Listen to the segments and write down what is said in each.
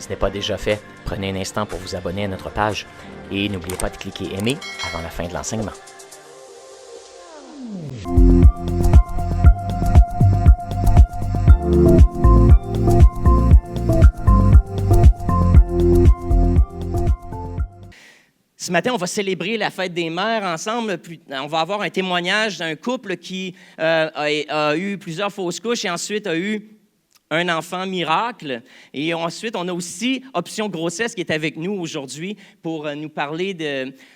ce n'est pas déjà fait, prenez un instant pour vous abonner à notre page et n'oubliez pas de cliquer aimer avant la fin de l'enseignement. Ce matin, on va célébrer la fête des mères ensemble. On va avoir un témoignage d'un couple qui a eu plusieurs fausses couches et ensuite a eu un enfant miracle. Et ensuite, on a aussi Option Grossesse qui est avec nous aujourd'hui pour nous parler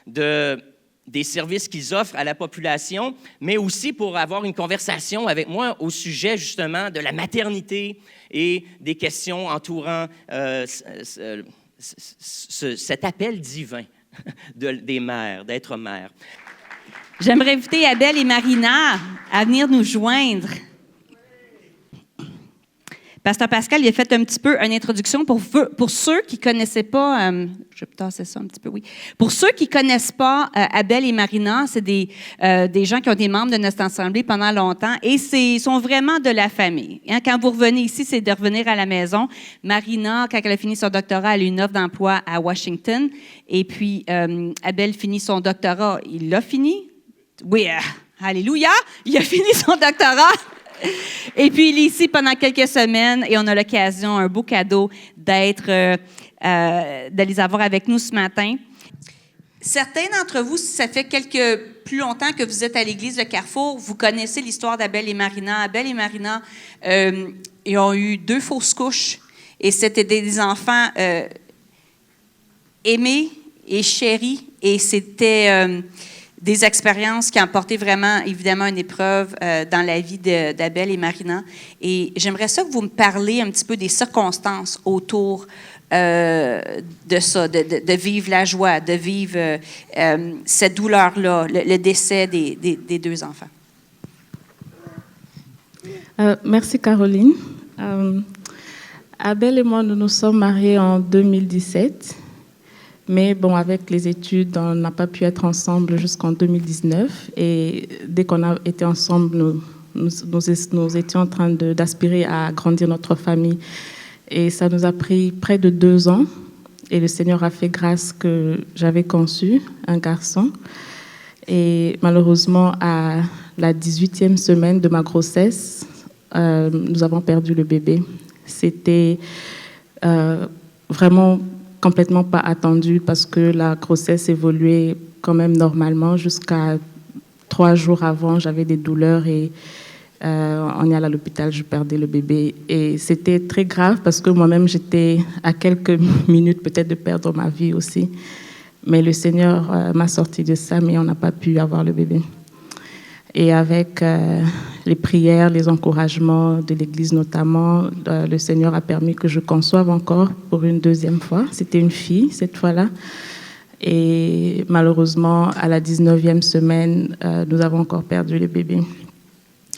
des services qu'ils offrent à la population, mais aussi pour avoir une conversation avec moi au sujet justement de la maternité et des questions entourant cet appel divin des mères, d'être mère. J'aimerais inviter Abel et Marina à venir nous joindre. Pasteur Pascal, il a fait un petit peu une introduction pour ceux qui ne connaissaient pas, je vais tasser ça un petit peu, oui. Pour ceux qui ne connaissent pas Abel et Marina, c'est des gens qui ont été membres de notre assemblée pendant longtemps et ils sont vraiment de la famille. Hein, quand vous revenez ici, c'est de revenir à la maison. Marina, quand elle a fini son doctorat, elle a eu une offre d'emploi à Washington. Et puis, Abel finit son doctorat. Il l'a fini? Oui, alléluia! Il a fini son doctorat. Et puis, il est ici pendant quelques semaines et on a l'occasion, un beau cadeau, de les avoir avec nous ce matin. Certains d'entre vous, si ça fait plus longtemps que vous êtes à l'église de Carrefour, vous connaissez l'histoire d'Abel et Marina. Abel et Marina, ils ont eu 2 fausses couches et c'était des enfants aimés et chéris et c'était des expériences qui ont apporté vraiment, évidemment, une épreuve dans la vie d'Abel et Marina. Et j'aimerais ça que vous me parliez un petit peu des circonstances autour de ça, de vivre la joie, de vivre cette douleur-là, le décès des 2 enfants. Merci, Caroline. Abel et moi, nous nous sommes mariés en 2017. Mais bon, avec les études, on n'a pas pu être ensemble jusqu'en 2019. Et dès qu'on a été ensemble, nous étions en train d'aspirer à agrandir notre famille. Et ça nous a pris près de 2 ans. Et le Seigneur a fait grâce que j'avais conçu un garçon. Et malheureusement, à la 18e semaine de ma grossesse, nous avons perdu le bébé. C'était vraiment complètement pas attendu parce que la grossesse évoluait quand même normalement. Jusqu'à 3 jours avant, j'avais des douleurs et on est allé à l'hôpital, je perdais le bébé. Et c'était très grave parce que moi-même, j'étais à quelques minutes peut-être de perdre ma vie aussi. Mais le Seigneur m'a sorti de ça, mais on n'a pas pu avoir le bébé. Et avec les prières, les encouragements de l'Église notamment, le Seigneur a permis que je conçoive encore pour une 2e fois. C'était une fille cette fois-là. Et malheureusement, à la 19e semaine, nous avons encore perdu le bébé.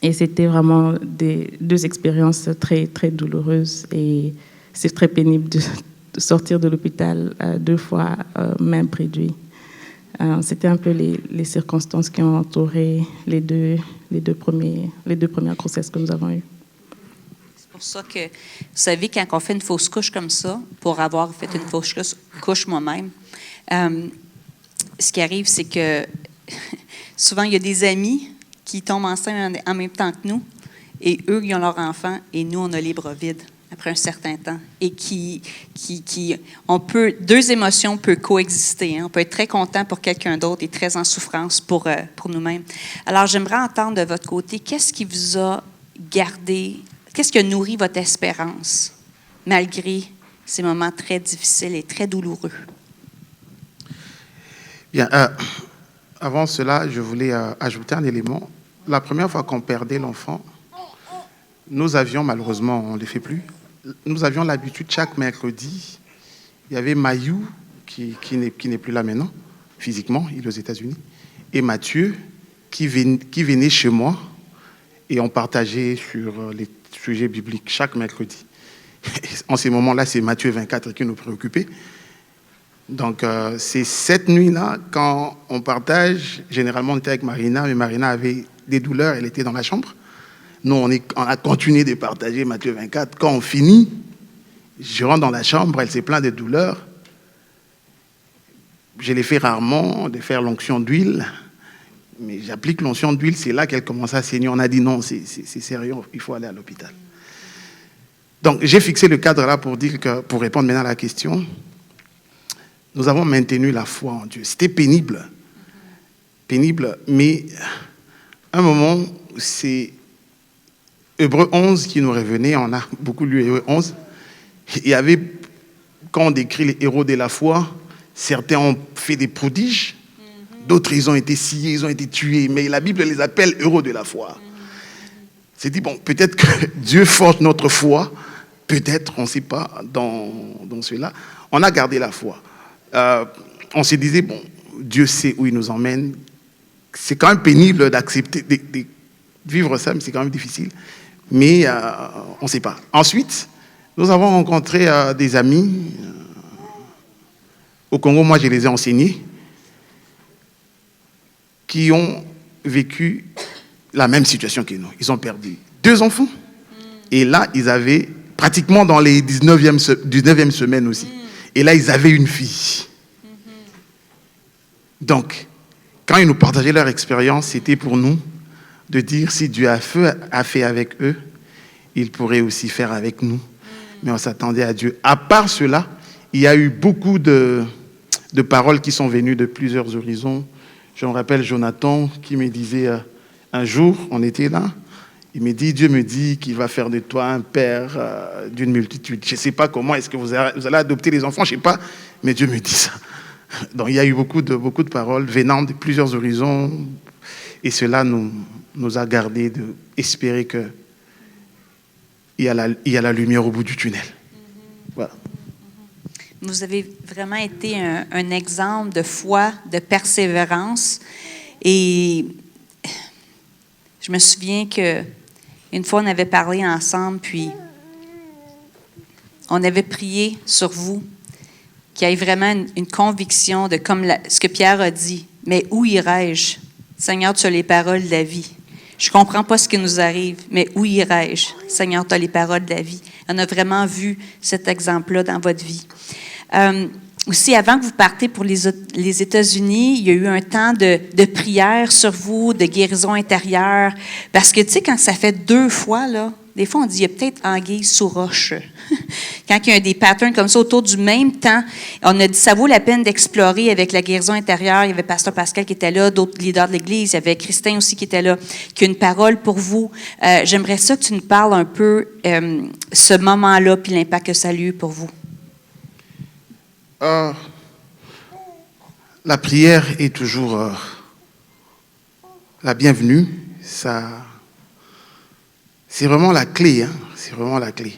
Et c'était vraiment 2 expériences très, très douloureuses. Et c'est très pénible de sortir de l'hôpital 2 fois, main réduite. C'était un peu les circonstances qui ont entouré les deux premières grossesses que nous avons eues. C'est pour ça que, vous savez, quand on fait une fausse couche comme ça, pour avoir fait une fausse couche moi-même, ce qui arrive, c'est que souvent, il y a des amis qui tombent enceintes en même temps que nous, et eux, ils ont leur enfant, et nous, on a les bras vides après un certain temps, et deux émotions peuvent coexister. Hein. On peut être très content pour quelqu'un d'autre et très en souffrance pour nous-mêmes. Alors, j'aimerais entendre de votre côté, qu'est-ce qui vous a gardé, qu'est-ce qui a nourri votre espérance, malgré ces moments très difficiles et très douloureux? Bien, avant cela, je voulais ajouter un élément. La première fois qu'on perdait l'enfant, nous avions, malheureusement, on ne les fait plus, nous avions l'habitude, chaque mercredi, il y avait Mayou, qui n'est plus là maintenant, physiquement, il est aux États-Unis, et Mathieu, qui venait chez moi, et on partageait sur les sujets bibliques chaque mercredi. En ces moments-là, c'est Matthieu 24 qui nous préoccupait. Donc, c'est cette nuit-là, quand on partage, généralement on était avec Marina, mais Marina avait des douleurs, elle était dans la chambre. Nous, on a continué de partager Matthieu 24. Quand on finit, Je rentre dans la chambre, elle s'est plainte de douleurs. Je l'ai fait rarement, de faire l'onction d'huile. Mais j'applique l'onction d'huile, c'est là qu'elle commence à saigner. On a dit non, c'est sérieux, il faut aller à l'hôpital. Donc, j'ai fixé le cadre là pour dire que, pour répondre maintenant à la question, nous avons maintenu la foi en Dieu. C'était pénible, mais à un moment, c'est Hébreux 11 qui nous revenait, on a beaucoup lu Hébreux 11. Il y avait, quand on décrit les héros de la foi, certains ont fait des prodiges, d'autres ils ont été sciés, ils ont été tués, mais la Bible les appelle héros de la foi. C'est dit, bon, peut-être que Dieu forge notre foi, peut-être, on ne sait pas, dans cela. On a gardé la foi. On se disait, bon, Dieu sait où il nous emmène. C'est quand même pénible d'accepter, de vivre ça, mais c'est quand même difficile. Mais on ne sait pas. Ensuite, nous avons rencontré des amis. Au Congo, moi, je les ai enseignés, qui ont vécu la même situation que nous. Ils ont perdu 2 enfants. Et là, ils avaient, pratiquement dans les 19e semaines aussi. Et là, ils avaient une fille. Donc, quand ils nous partageaient leur expérience, c'était pour nous de dire, si Dieu a fait avec eux, il pourrait aussi faire avec nous. Mais on s'attendait à Dieu. À part cela, il y a eu beaucoup de paroles qui sont venues de plusieurs horizons. Je me rappelle Jonathan qui me disait, un jour, on était là, il me dit, Dieu me dit qu'il va faire de toi un père d'une multitude. Je ne sais pas comment est-ce que vous allez adopter les enfants, je ne sais pas, mais Dieu me dit ça. Donc il y a eu beaucoup de paroles venant de plusieurs horizons, et cela nous a gardé d'espérer qu'il y a la lumière au bout du tunnel. Voilà. Vous avez vraiment été un exemple de foi, de persévérance. Et je me souviens qu'une fois, on avait parlé ensemble, puis on avait prié sur vous, qu'il y ait vraiment une conviction de comme ce que Pierre a dit. Mais où irai-je? Seigneur, tu as les paroles de la vie. Je ne comprends pas ce qui nous arrive, mais où irai-je? Seigneur, tu as les paroles de la vie. On a vraiment vu cet exemple-là dans votre vie. Aussi, avant que vous partez pour les États-Unis, il y a eu un temps de prière sur vous, de guérison intérieure. Parce que, tu sais, quand ça fait 2 fois, là, des fois, on dit, il y a peut-être anguille sous roche. Quand il y a des patterns comme ça autour du même temps, on a dit, ça vaut la peine d'explorer avec la guérison intérieure. Il y avait Pasteur Pascal qui était là, d'autres leaders de l'Église. Il y avait Christin aussi qui était là, qui a une parole pour vous. J'aimerais ça que tu nous parles un peu ce moment-là puis l'impact que ça a eu pour vous. La prière est toujours la bienvenue. C'est vraiment la clé. Hein? C'est vraiment la clé.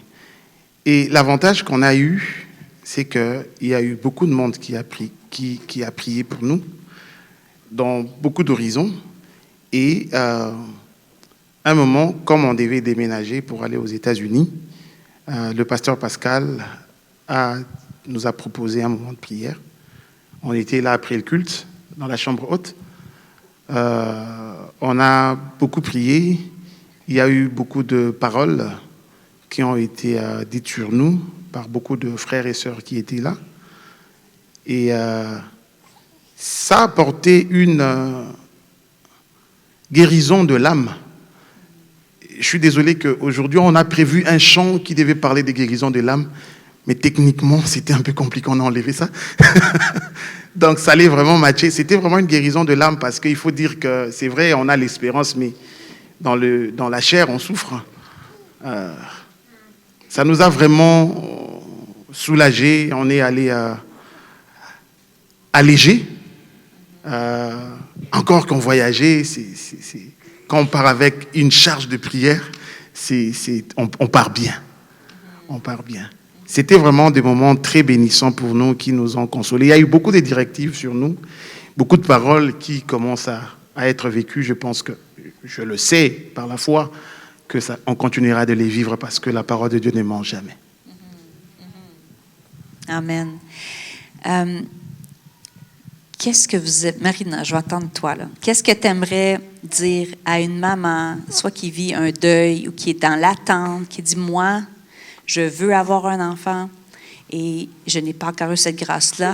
Et l'avantage qu'on a eu, c'est qu'il y a eu beaucoup de monde qui a prié pour nous, dans beaucoup d'horizons. Et à un moment, comme on devait déménager pour aller aux États-Unis, le pasteur Pascal nous a proposé un moment de prière. On était là après le culte, dans la chambre haute. On a beaucoup prié. Il y a eu beaucoup de paroles qui ont été dites sur nous par beaucoup de frères et sœurs qui étaient là. Et ça a apporté une guérison de l'âme. Je suis désolé qu'aujourd'hui, on a prévu un chant qui devait parler des guérisons de l'âme. Mais techniquement, c'était un peu compliqué, on a enlevé ça. Donc, ça allait vraiment matcher. C'était vraiment une guérison de l'âme parce qu'il faut dire que c'est vrai, on a l'espérance, mais dans la chair, on souffre. Ça nous a vraiment soulagés. On est allé allégé. Encore qu'on voyageait, quand on part avec une charge de prière, on part bien. On part bien. C'était vraiment des moments très bénissants pour nous, qui nous ont consolés. Il y a eu beaucoup de directives sur nous, beaucoup de paroles qui commencent à être vécues. Je pense que, je le sais par la foi, on continuera de les vivre parce que la parole de Dieu ne ment jamais. Amen. Qu'est-ce que vous êtes... Marina, je vais attendre toi, là. Qu'est-ce que tu aimerais dire à une maman, soit qui vit un deuil ou qui est dans l'attente, qui dit, moi, je veux avoir un enfant et je n'ai pas encore eu cette grâce-là.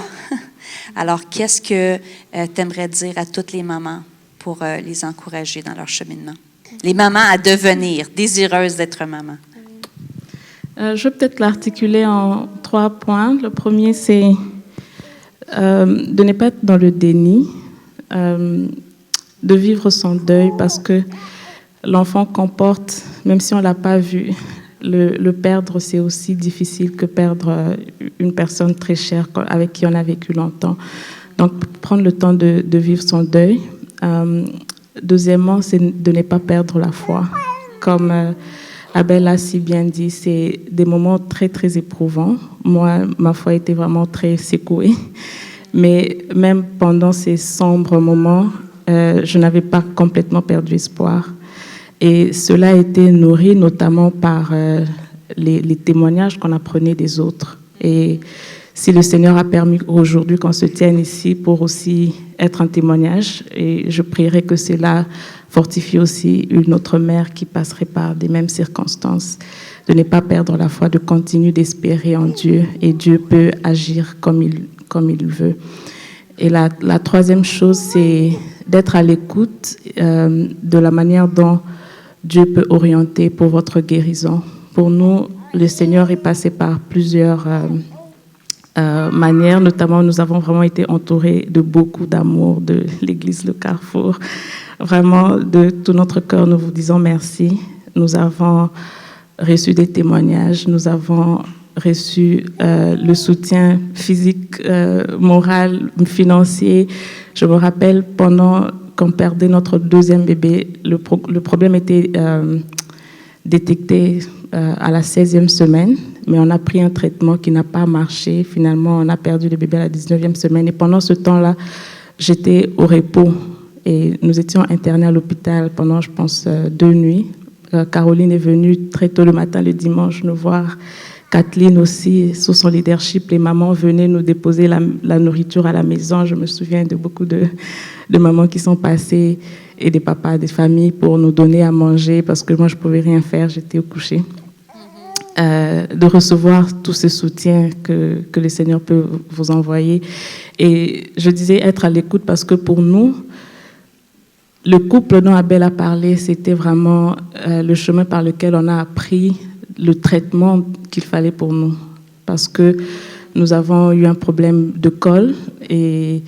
Alors, qu'est-ce que tu aimerais dire à toutes les mamans pour les encourager dans leur cheminement? Les mamans à devenir désireuses d'être maman. Je vais peut-être l'articuler en 3 points. Le premier, c'est de ne pas être dans le déni, de vivre son deuil, parce que l'enfant qu'on porte, même si on ne l'a pas vu, le perdre, c'est aussi difficile que perdre une personne très chère avec qui on a vécu longtemps. Donc, prendre le temps de vivre son deuil. Deuxièmement, c'est de ne pas perdre la foi. Comme Abel l'a si bien dit, c'est des moments très, très éprouvants. Moi, ma foi était vraiment très secouée. Mais même pendant ces sombres moments, je n'avais pas complètement perdu espoir. Et cela a été nourri notamment par les témoignages qu'on apprenait des autres. Et si le Seigneur a permis aujourd'hui qu'on se tienne ici pour aussi être un témoignage, et je prierai que cela fortifie aussi une autre mère qui passerait par des mêmes circonstances, de ne pas perdre la foi, de continuer d'espérer en Dieu, et Dieu peut agir comme il veut. Et la troisième chose, c'est d'être à l'écoute de la manière dont Dieu peut orienter pour votre guérison. Pour nous, le Seigneur est passé par plusieurs manières. Notamment, nous avons vraiment été entourés de beaucoup d'amour de l'Église Le Carrefour. Vraiment, de tout notre cœur, nous vous disons merci. Nous avons reçu des témoignages, nous avons reçu le soutien physique, moral, financier. Je me rappelle, pendant qu'on perdait notre deuxième bébé, le problème était détecté à la 16e semaine, mais on a pris un traitement qui n'a pas marché. Finalement, on a perdu le bébé à la 19e semaine. Et pendant ce temps-là, j'étais au repos. Et nous étions internés à l'hôpital pendant, je pense, 2 nuits. Caroline est venue très tôt le matin, le dimanche, nous voir. Kathleen aussi, sous son leadership, les mamans venaient nous déposer la nourriture à la maison. Je me souviens de beaucoup de mamans qui sont passées, et des papas, des familles, pour nous donner à manger, parce que moi, je ne pouvais rien faire, j'étais au coucher. De recevoir tout ce soutien que le Seigneur peut vous envoyer. Et je disais être à l'écoute parce que pour nous, le couple dont Abel a parlé, c'était vraiment le chemin par lequel on a appris le traitement qu'il fallait pour nous. Parce que nous avons eu un problème de col, et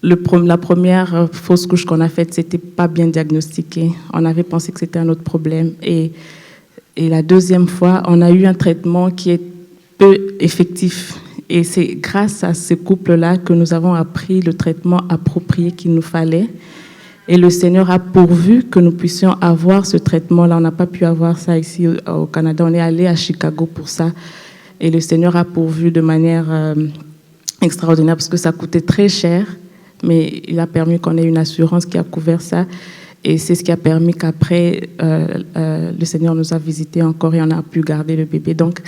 la première fausse couche qu'on a faite, c'était pas bien diagnostiqué. On avait pensé que c'était un autre problème. Et la deuxième fois, on a eu un traitement qui est peu effectif. Et c'est grâce à ce couple-là que nous avons appris le traitement approprié qu'il nous fallait. Et le Seigneur a pourvu que nous puissions avoir ce traitement-là. On n'a pas pu avoir ça ici au Canada. On est allé à Chicago pour ça. Et le Seigneur a pourvu de manière extraordinaire, parce que ça coûtait très cher. Mais il a permis qu'on ait une assurance qui a couvert ça. Et c'est ce qui a permis qu'après, le Seigneur nous a visités encore et on a pu garder le bébé. Donc,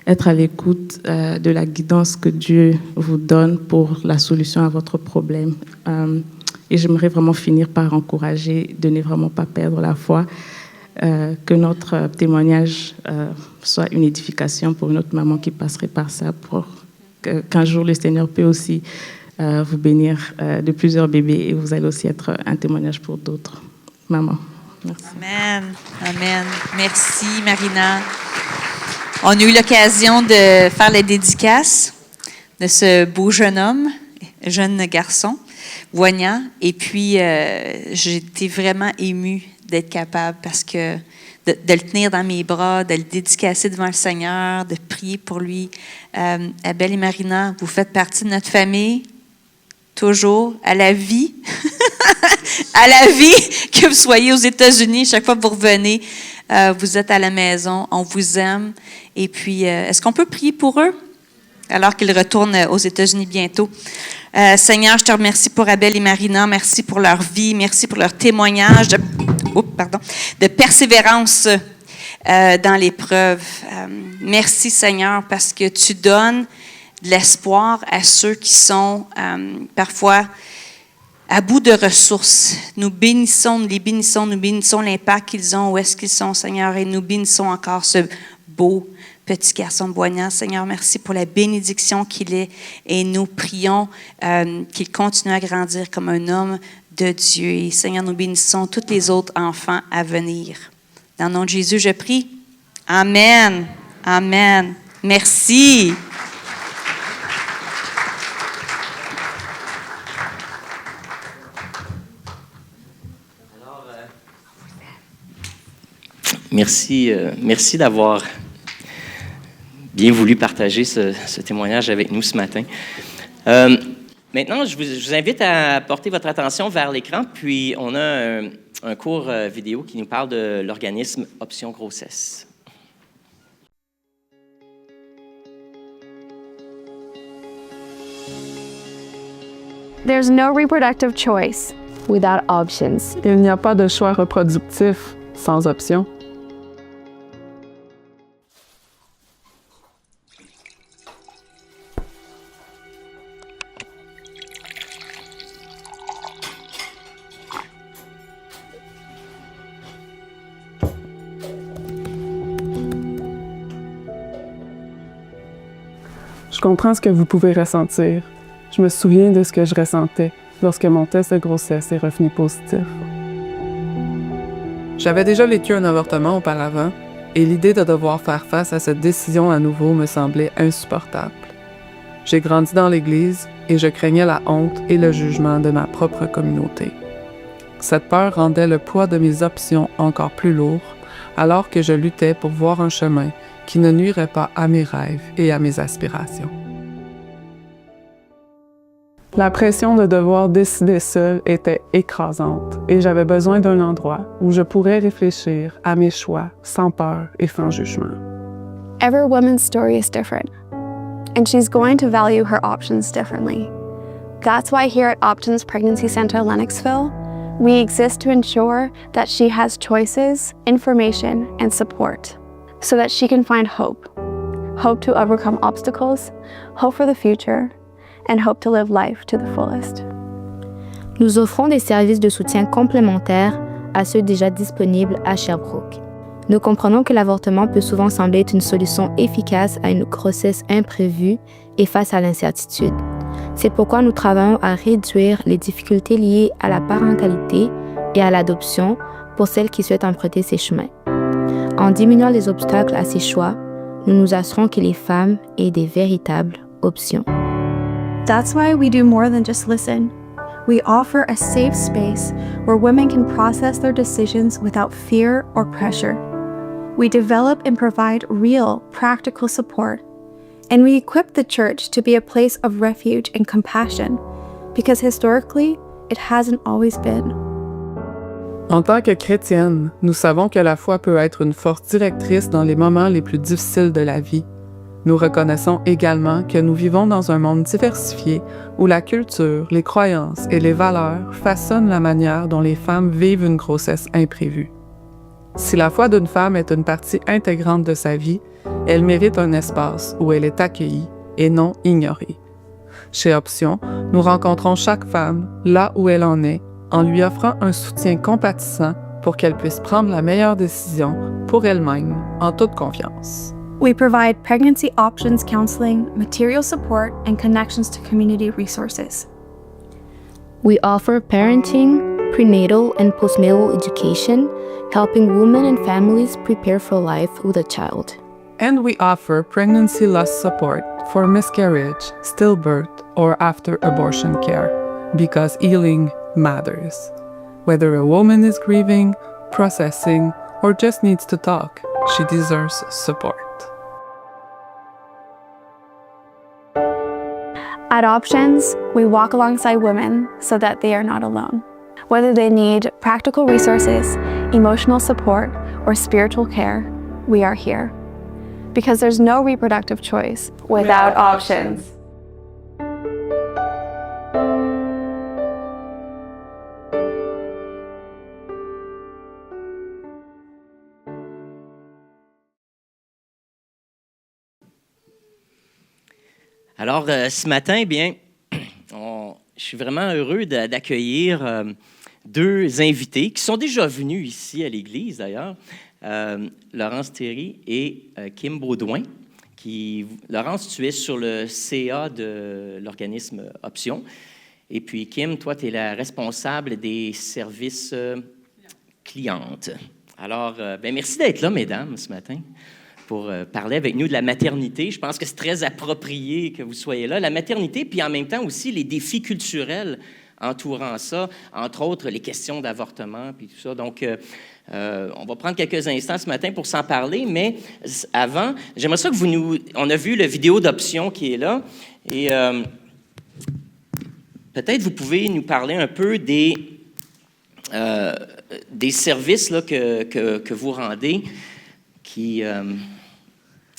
être à l'écoute de la guidance que Dieu vous donne pour la solution à votre problème. Et j'aimerais vraiment finir par encourager de ne vraiment pas perdre la foi, que notre témoignage soit une édification pour une autre maman qui passerait par ça, pour qu'un jour le Seigneur peut aussi vous bénir de plusieurs bébés, et vous allez aussi être un témoignage pour d'autres mamans. Merci. Amen. Amen. Merci, Marina. On a eu l'occasion de faire la dédicace de ce beau jeune homme, jeune garçon, Voignant. Et puis, j'ai été vraiment émue d'être capable, parce que de le tenir dans mes bras, de le dédicacer devant le Seigneur, de prier pour lui. Abel et Marina, vous faites partie de notre famille, toujours, à la vie. À la vie, que vous soyez aux États-Unis, chaque fois que vous revenez, vous êtes à la maison, on vous aime. Et puis, est-ce qu'on peut prier pour eux alors qu'ils retournent aux États-Unis bientôt? Seigneur, je te remercie pour Abel et Marina. Merci pour leur vie. Merci pour leur témoignage de persévérance dans l'épreuve. Merci, Seigneur, parce que tu donnes de l'espoir à ceux qui sont parfois à bout de ressources. Nous les bénissons, nous bénissons l'impact qu'ils ont, où est-ce qu'ils sont, Seigneur, et nous bénissons encore ce beau petit garçon Boignan. Seigneur, merci pour la bénédiction qu'il est et nous prions qu'il continue à grandir comme un homme de Dieu. Et Seigneur, nous bénissons tous les autres enfants à venir. Dans le nom de Jésus, je prie. Amen. Amen. Merci. Merci d'avoir bien voulu partager ce témoignage avec nous ce matin. Maintenant, je vous invite à porter votre attention vers l'écran, puis on a un court vidéo qui nous parle de l'organisme Option Grossesse. There's no reproductive choice without options. Il n'y a pas de choix reproductif sans option. Je comprends ce que vous pouvez ressentir. Je me souviens de ce que je ressentais lorsque mon test de grossesse est revenu positif. J'avais déjà vécu un avortement auparavant et l'idée de devoir faire face à cette décision à nouveau me semblait insupportable. J'ai grandi dans l'Église et je craignais la honte et le jugement de ma propre communauté. Cette peur rendait le poids de mes options encore plus lourd alors que je luttais pour voir un chemin qui ne nuirait pas à mes rêves et à mes aspirations. La pression de devoir décider seule était écrasante et j'avais besoin d'un endroit où je pourrais réfléchir à mes choix sans peur et sans jugement. Every woman's story is different, and she's going to value her options differently. That's why here at Options Pregnancy Center Lennoxville, we exist to ensure that she has choices, information, and support so that she can find hope. Hope to overcome obstacles, hope for the future, and hope to live life to the fullest. Nous offrons des services de soutien complémentaires à ceux déjà disponibles à Sherbrooke. Nous comprenons que l'avortement peut souvent sembler être une solution efficace à une grossesse imprévue et face à l'incertitude. C'est pourquoi nous travaillons à réduire les difficultés liées à la parentalité et à l'adoption pour celles qui souhaitent emprunter ces chemins. En diminuant les obstacles à ces choix, nous nous assurons que les femmes aient des véritables options. That's why we do more than just listen. We offer a safe space where women can process their decisions without fear or pressure. We develop and provide real, practical support. And we equip the church to be a place of refuge and compassion, because historically, it hasn't always been. En tant que chrétienne, nous savons que la foi peut être une force directrice dans les moments les plus difficiles de la vie. Nous reconnaissons également que nous vivons dans un monde diversifié où la culture, les croyances et les valeurs façonnent la manière dont les femmes vivent une grossesse imprévue. Si la foi d'une femme est une partie intégrante de sa vie, elle mérite un espace où elle est accueillie et non ignorée. Chez Option, nous rencontrons chaque femme là où elle en est en lui offrant un soutien compatissant pour qu'elle puisse prendre la meilleure décision pour elle-même en toute confiance. We provide pregnancy options counseling, material support, and connections to community resources. We offer parenting, prenatal and postnatal education, helping women and families prepare for life with a child. And we offer pregnancy loss support for miscarriage, stillbirth, or after abortion care, because healing matters. Whether a woman is grieving, processing, or just needs to talk, she deserves support. At Options, we walk alongside women so that they are not alone. Whether they need practical resources, emotional support, or spiritual care, we are here. Because there's no reproductive choice without options. Alors, ce matin, eh bien, je suis vraiment heureux d'accueillir deux invités qui sont déjà venus ici à l'Église, d'ailleurs. Laurence Théry et Kim Baudouin. Laurence, tu es sur le CA de l'organisme Option. Et puis, Kim, toi, tu es la responsable des services clientes. Alors, merci d'être là, mesdames, ce matin, pour parler avec nous de la maternité. Je pense que c'est très approprié que vous soyez là. La maternité, puis en même temps aussi les défis culturels entourant ça, entre autres les questions d'avortement, puis tout ça. Donc, on va prendre quelques instants ce matin pour s'en parler, mais avant, j'aimerais ça que vous nous... On a vu la vidéo d'Option qui est là, et peut-être vous pouvez nous parler un peu des services là, que vous rendez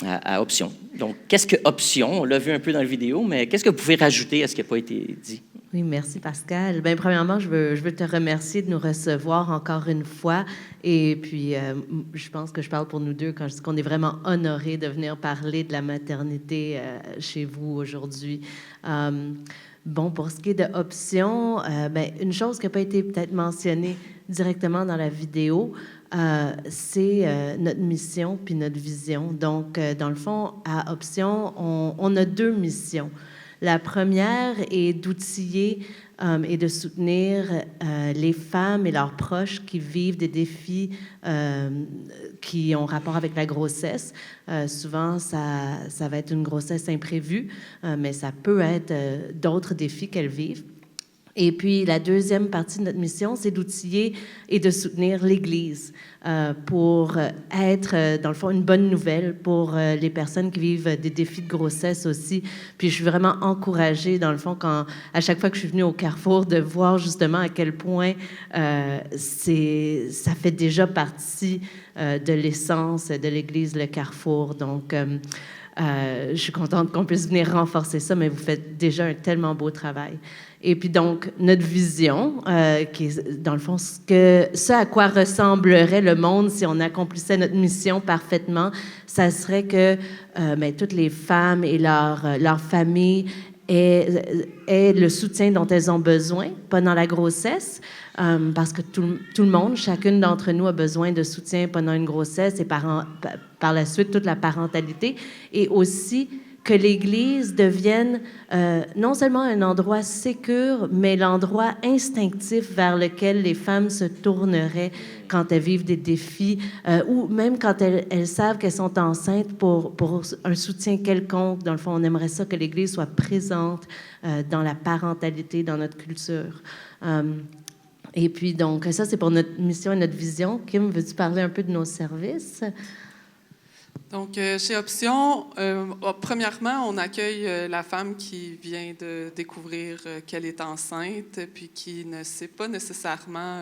à Option. Donc, qu'est-ce que Option? On l'a vu un peu dans la vidéo, mais qu'est-ce que vous pouvez rajouter à ce qui n'a pas été dit? Oui, merci Pascal. Bien, premièrement, je veux te remercier de nous recevoir encore une fois. Et puis, je pense que je parle pour nous deux quand je dis qu'on est vraiment honorés de venir parler de la maternité chez vous aujourd'hui. Bon, pour ce qui est de Option, une chose qui n'a pas été peut-être mentionnée directement dans la vidéo, c'est notre mission puis notre vision. Donc, dans le fond, à Option, on a 2 missions. La première est d'outiller et de soutenir les femmes et leurs proches qui vivent des défis qui ont rapport avec la grossesse. Souvent, ça va être une grossesse imprévue, mais ça peut être d'autres défis qu'elles vivent. Et puis, la deuxième partie de notre mission, c'est d'outiller et de soutenir l'Église pour être, dans le fond, une bonne nouvelle pour les personnes qui vivent des défis de grossesse aussi. Puis, je suis vraiment encouragée, dans le fond, à chaque fois que je suis venue au Carrefour, de voir justement à quel point ça fait déjà partie de l'essence de l'Église, le Carrefour. Donc, je suis contente qu'on puisse venir renforcer ça, mais vous faites déjà un tellement beau travail. Et puis donc, notre vision, qui est dans le fond ce à quoi ressemblerait le monde si on accomplissait notre mission parfaitement, ça serait que toutes les femmes et leurs familles aient le soutien dont elles ont besoin pendant la grossesse, parce que tout le monde, chacune d'entre nous a besoin de soutien pendant une grossesse et par la suite toute la parentalité, et aussi que l'Église devienne non seulement un endroit sécure, mais l'endroit instinctif vers lequel les femmes se tourneraient quand elles vivent des défis ou même quand elles savent qu'elles sont enceintes pour un soutien quelconque. Dans le fond, on aimerait ça que l'Église soit présente dans la parentalité, dans notre culture. Et puis, donc, ça, c'est pour notre mission et notre vision. Kim, veux-tu parler un peu de nos services? Donc, chez Option, premièrement, on accueille la femme qui vient de découvrir qu'elle est enceinte, puis qui ne sait pas nécessairement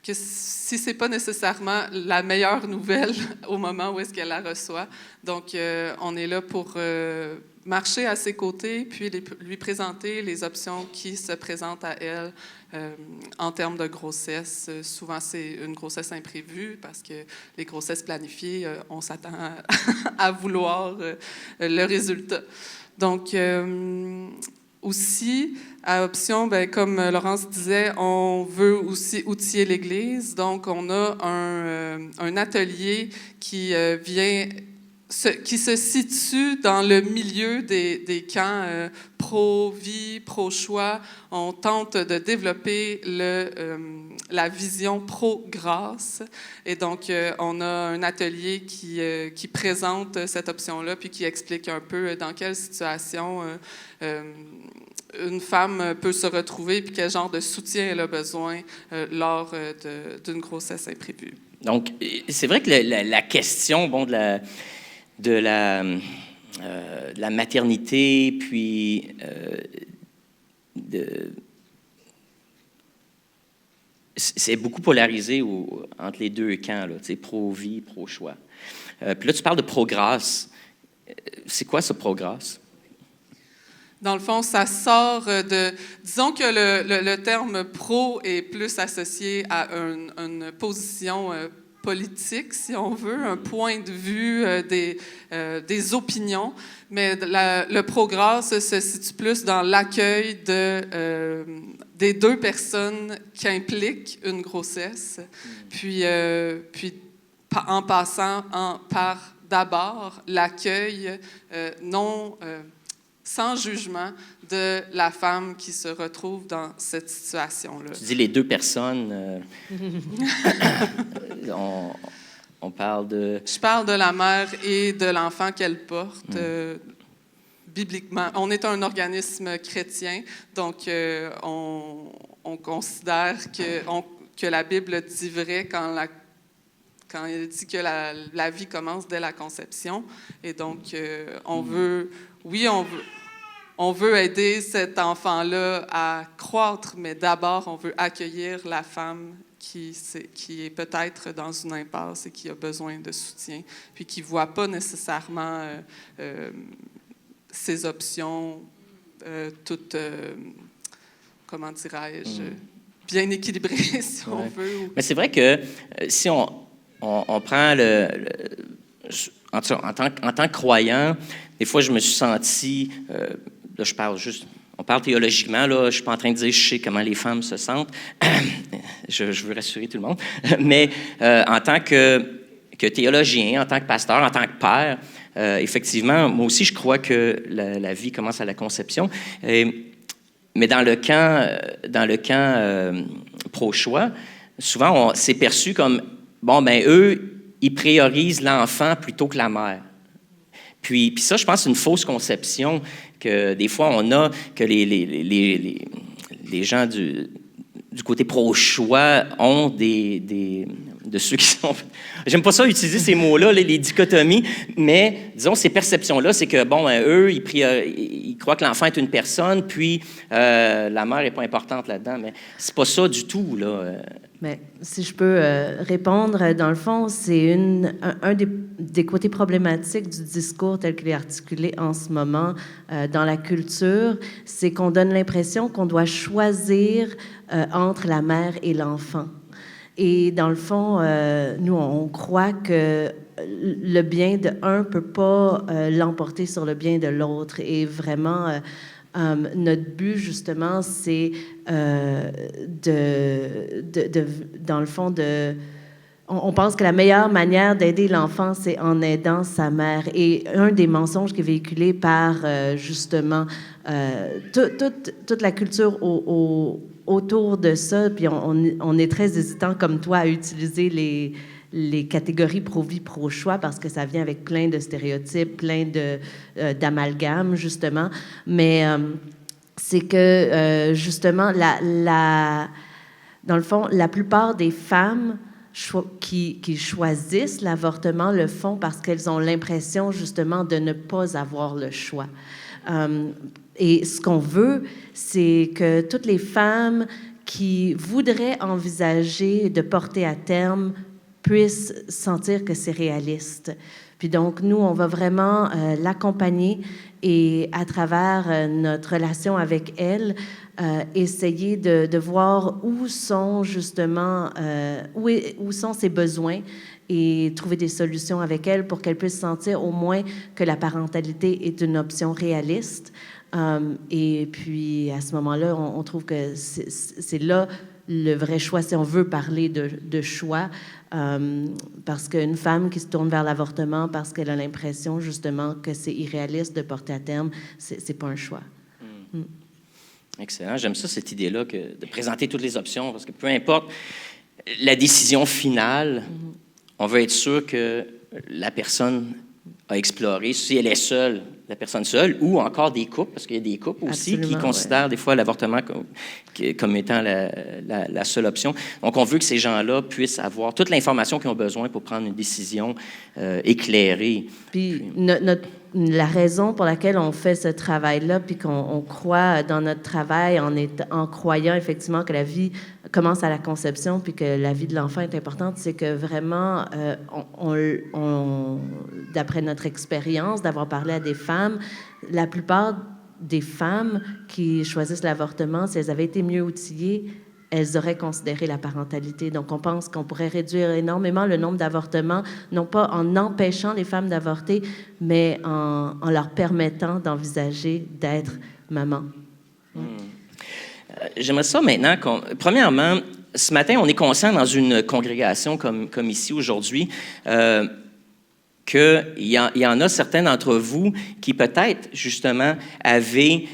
que si c'est pas nécessairement la meilleure nouvelle au moment où est-ce qu'elle la reçoit. Donc, on est là pour marcher à ses côtés, puis lui présenter les options qui se présentent à elle en termes de grossesse. Souvent, c'est une grossesse imprévue parce que les grossesses planifiées, on s'attend à vouloir le résultat. Donc, aussi, à Option, comme Laurence disait, on veut aussi outiller l'Église. Donc, on a un atelier qui qui se situe dans le milieu des camps pro-vie, pro-choix. On tente de développer la vision pro-grâce. Et donc, on a un atelier qui présente cette option-là, puis qui explique un peu dans quelle situation une femme peut se retrouver, puis quel genre de soutien elle a besoin lors d'une grossesse imprévue. Donc, c'est vrai que la question de la maternité, puis c'est beaucoup polarisé entre les deux camps, pro-vie, pro-choix. Puis là, tu parles de pro-grâce. C'est quoi ce pro-grâce? Dans le fond, ça sort de... Disons que le terme « pro » est plus associé à une position politique, si on veut, un point de vue, des opinions, mais le pro-grâce se situe plus dans l'accueil des deux personnes qui impliquent une grossesse, puis en passant par d'abord l'accueil sans jugement de la femme qui se retrouve dans cette situation-là. Tu dis les deux personnes. On parle de... Je parle de la mère et de l'enfant qu'elle porte. Bibliquement, on est un organisme chrétien, donc on considère que la Bible dit vrai quand elle dit que la vie commence dès la conception. Et donc, on veut aider cet enfant-là à croître, mais d'abord, on veut accueillir la femme qui est peut-être dans une impasse et qui a besoin de soutien, puis qui ne voit pas nécessairement ses options toutes, comment dirais-je, bien équilibrées, si on veut. Mais c'est vrai que si on prend en tant que croyant, des fois, je me suis senti, là, je parle juste, on parle théologiquement, là, je ne suis pas en train de dire je sais comment les femmes se sentent, je veux rassurer tout le monde, mais en tant que théologien, en tant que pasteur, en tant que père, effectivement, moi aussi, je crois que la vie commence à la conception. Mais dans le camp pro-choix, souvent, c'est perçu comme, bon, ben eux, ils priorisent l'enfant plutôt que la mère. Puis ça, je pense, c'est une fausse conception que des fois, on a, que les gens du côté pro-choix ont de ceux qui sont... J'aime pas ça utiliser ces mots-là, les dichotomies, mais disons, ces perceptions-là, c'est que, bon, eux, ils croient que l'enfant est une personne, puis la mère n'est pas importante là-dedans, mais c'est pas ça du tout, là. Mais si je peux répondre, dans le fond, c'est un des côtés problématiques du discours tel qu'il est articulé en ce moment dans la culture, c'est qu'on donne l'impression qu'on doit choisir entre la mère et l'enfant. Et dans le fond, nous, on croit que le bien de un ne peut pas l'emporter sur le bien de l'autre. Et vraiment, notre but, justement, c'est dans le fond, on pense que la meilleure manière d'aider l'enfant, c'est en aidant sa mère. Et un des mensonges qui est véhiculé par, justement, toute la culture autour de ça, puis on est très hésitant, comme toi, à utiliser les catégories pro-vie, pro-choix, parce que ça vient avec plein de stéréotypes, plein d'amalgames, justement. Mais c'est que, justement, dans le fond, la plupart des femmes qui choisissent l'avortement le font parce qu'elles ont l'impression, justement, de ne pas avoir le choix. Et ce qu'on veut, c'est que toutes les femmes qui voudraient envisager de porter à terme puissent sentir que c'est réaliste. Puis donc, nous, on va vraiment l'accompagner et à travers notre relation avec elle, essayer de voir où sont justement, où sont ses besoins et trouver des solutions avec elle pour qu'elle puisse sentir au moins que la parentalité est une option réaliste. Et puis, à ce moment-là, on trouve que c'est là le vrai choix, si on veut parler de choix, parce qu'une femme qui se tourne vers l'avortement parce qu'elle a l'impression, justement, que c'est irréaliste de porter à terme, c'est pas un choix. Excellent. J'aime ça, cette idée-là, de présenter toutes les options, parce que peu importe la décision finale, on veut être sûr que la personne a exploré, si elle est seule, la personne seule, ou encore des couples, parce qu'il y a des couples aussi qui considèrent des fois l'avortement comme étant la seule option. Donc, on veut que ces gens-là puissent avoir toute l'information qu'ils ont besoin pour prendre une décision éclairée. Puis la raison pour laquelle on fait ce travail-là, puis qu'on croit dans notre travail en croyant effectivement que la vie commence à la conception, puis que la vie de l'enfant est importante, c'est que vraiment, d'après notre expérience, d'avoir parlé à des femmes, la plupart des femmes qui choisissent l'avortement, si elles avaient été mieux outillées, elles auraient considéré la parentalité. Donc, on pense qu'on pourrait réduire énormément le nombre d'avortements, non pas en empêchant les femmes d'avorter, mais en leur permettant d'envisager d'être maman. J'aimerais ça maintenant premièrement, ce matin, on est conscient dans une congrégation comme ici aujourd'hui qu'il y en a certains d'entre vous qui peut-être, justement, avaient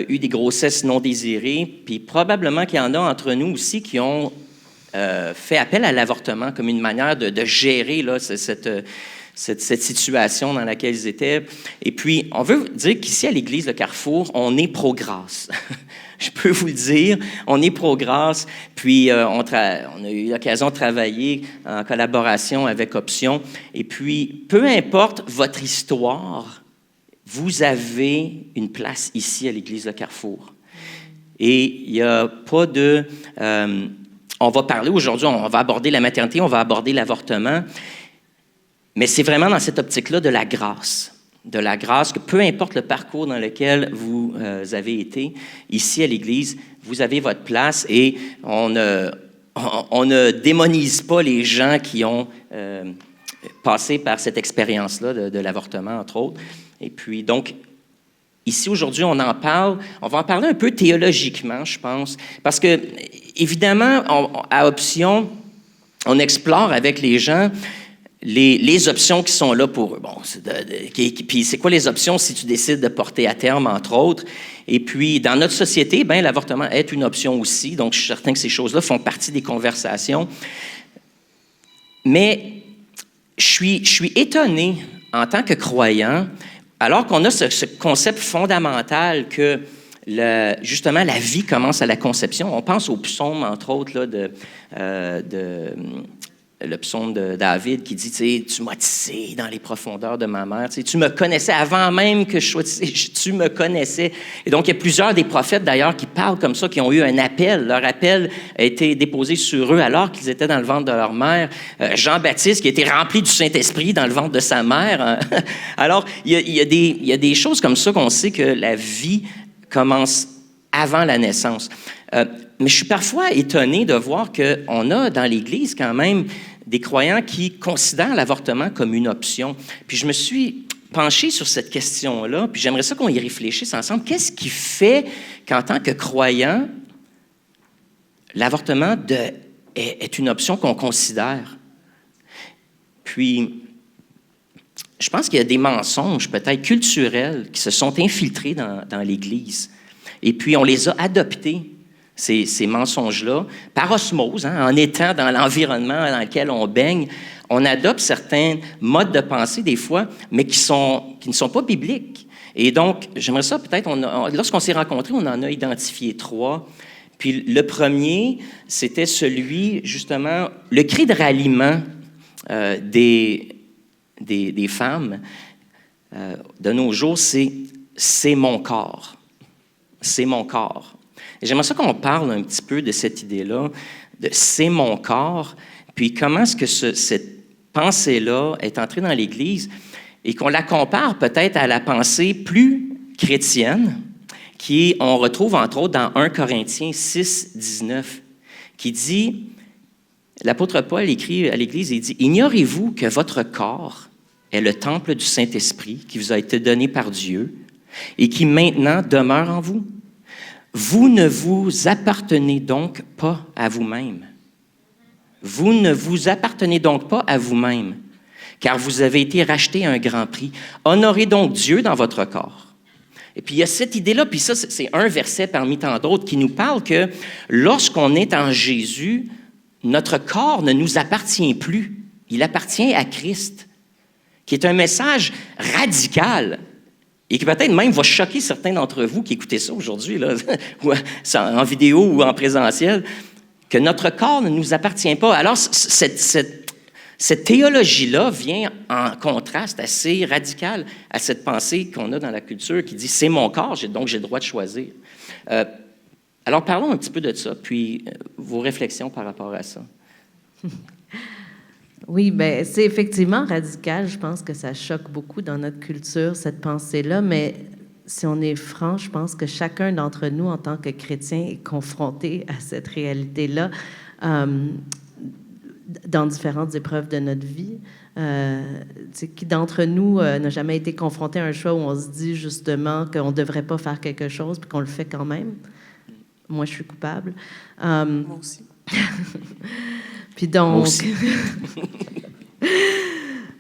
eu des grossesses non désirées, puis probablement qu'il y en a entre nous aussi qui ont fait appel à l'avortement comme une manière de gérer là, cette situation dans laquelle ils étaient. Et puis, on veut dire qu'ici, à l'Église de Carrefour, on est pro-grâce. Je peux vous le dire, on est pro-grâce. Puis, on a eu l'occasion de travailler en collaboration avec Option. Et puis, peu importe votre histoire, vous avez une place ici à l'Église de Carrefour. Et il n'y a pas de... on va parler aujourd'hui, on va aborder la maternité, on va aborder l'avortement. Mais c'est vraiment dans cette optique-là de la grâce. De la grâce, que peu importe le parcours dans lequel vous avez été, ici à l'Église, vous avez votre place et on ne démonise pas les gens qui ont passé par cette expérience-là de l'avortement, entre autres. Et puis, donc, ici, aujourd'hui, on en parle. On va en parler un peu théologiquement, je pense. Parce que, évidemment, à Option, on explore avec les gens les options qui sont là pour eux. Bon, puis c'est quoi les options si tu décides de porter à terme, entre autres? Et puis, dans notre société, bien, l'avortement est une option aussi. Donc, je suis certain que ces choses-là font partie des conversations. Mais je suis étonné, en tant que croyant, alors qu'on a ce concept fondamental que, justement, la vie commence à la conception. On pense au psaume, entre autres, là, le psaume de David qui dit, tu sais, tu m'as tissé dans les profondeurs de ma mère. Tu sais, tu me connaissais avant même que je sois tissé, tu me connaissais. Et donc, il y a plusieurs des prophètes, d'ailleurs, qui parlent comme ça, qui ont eu un appel. Leur appel a été déposé sur eux alors qu'ils étaient dans le ventre de leur mère. Jean-Baptiste, qui a été rempli du Saint-Esprit dans le ventre de sa mère. Alors, il y a des choses comme ça qu'on sait que la vie commence avant la naissance. Mais je suis parfois étonné de voir qu'on a dans l'Église quand même des croyants qui considèrent l'avortement comme une option. Puis je me suis penché sur cette question-là, puis j'aimerais ça qu'on y réfléchisse ensemble. Qu'est-ce qui fait qu'en tant que croyant, l'avortement est une option qu'on considère? Puis, je pense qu'il y a des mensonges peut-être culturels qui se sont infiltrés dans l'Église. Et puis, on les a adoptés, ces mensonges-là, par osmose, hein, en étant dans l'environnement dans lequel on baigne. On adopte certains modes de pensée, des fois, mais qui ne sont pas bibliques. Et donc, j'aimerais ça, peut-être, lorsqu'on s'est rencontrés, on en a identifié 3. Puis le premier, c'était celui, justement, le cri de ralliement des femmes de nos jours, c'est mon corps. C'est mon corps. Et j'aimerais ça qu'on parle un petit peu de cette idée-là, de c'est mon corps, puis comment est-ce que cette pensée-là est entrée dans l'Église et qu'on la compare peut-être à la pensée plus chrétienne on retrouve entre autres dans 1 Corinthiens 6, 19, qui dit, l'apôtre Paul écrit à l'Église, il dit « Ignorez-vous que votre corps est le temple du Saint-Esprit qui vous a été donné par Dieu et qui maintenant demeure en vous? Vous ne vous appartenez donc pas à vous-même. Vous ne vous appartenez donc pas à vous-même, car vous avez été rachetés à un grand prix. Honorez donc Dieu dans votre corps. » Et puis il y a cette idée-là, puis ça, c'est un verset parmi tant d'autres qui nous parle que lorsqu'on est en Jésus, notre corps ne nous appartient plus. Il appartient à Christ, qui est un message radical et qui peut-être même va choquer certains d'entre vous qui écoutez ça aujourd'hui, là, en vidéo ou en présentiel, que notre corps ne nous appartient pas. Alors, cette théologie-là vient en contraste assez radical à cette pensée qu'on a dans la culture qui dit « c'est mon corps, donc j'ai le droit de choisir ». Alors, parlons un petit peu de ça, puis vos réflexions par rapport à ça. Oui, bien, c'est effectivement radical. Je pense que ça choque beaucoup dans notre culture, cette pensée-là, mais si on est franc, je pense que chacun d'entre nous, en tant que chrétien, est confronté à cette réalité-là dans différentes épreuves de notre vie. Qui d'entre nous n'a jamais été confronté à un choix où on se dit justement qu'on ne devrait pas faire quelque chose puis qu'on le fait quand même? Moi, je suis coupable. Moi aussi. Puis donc... Moi aussi.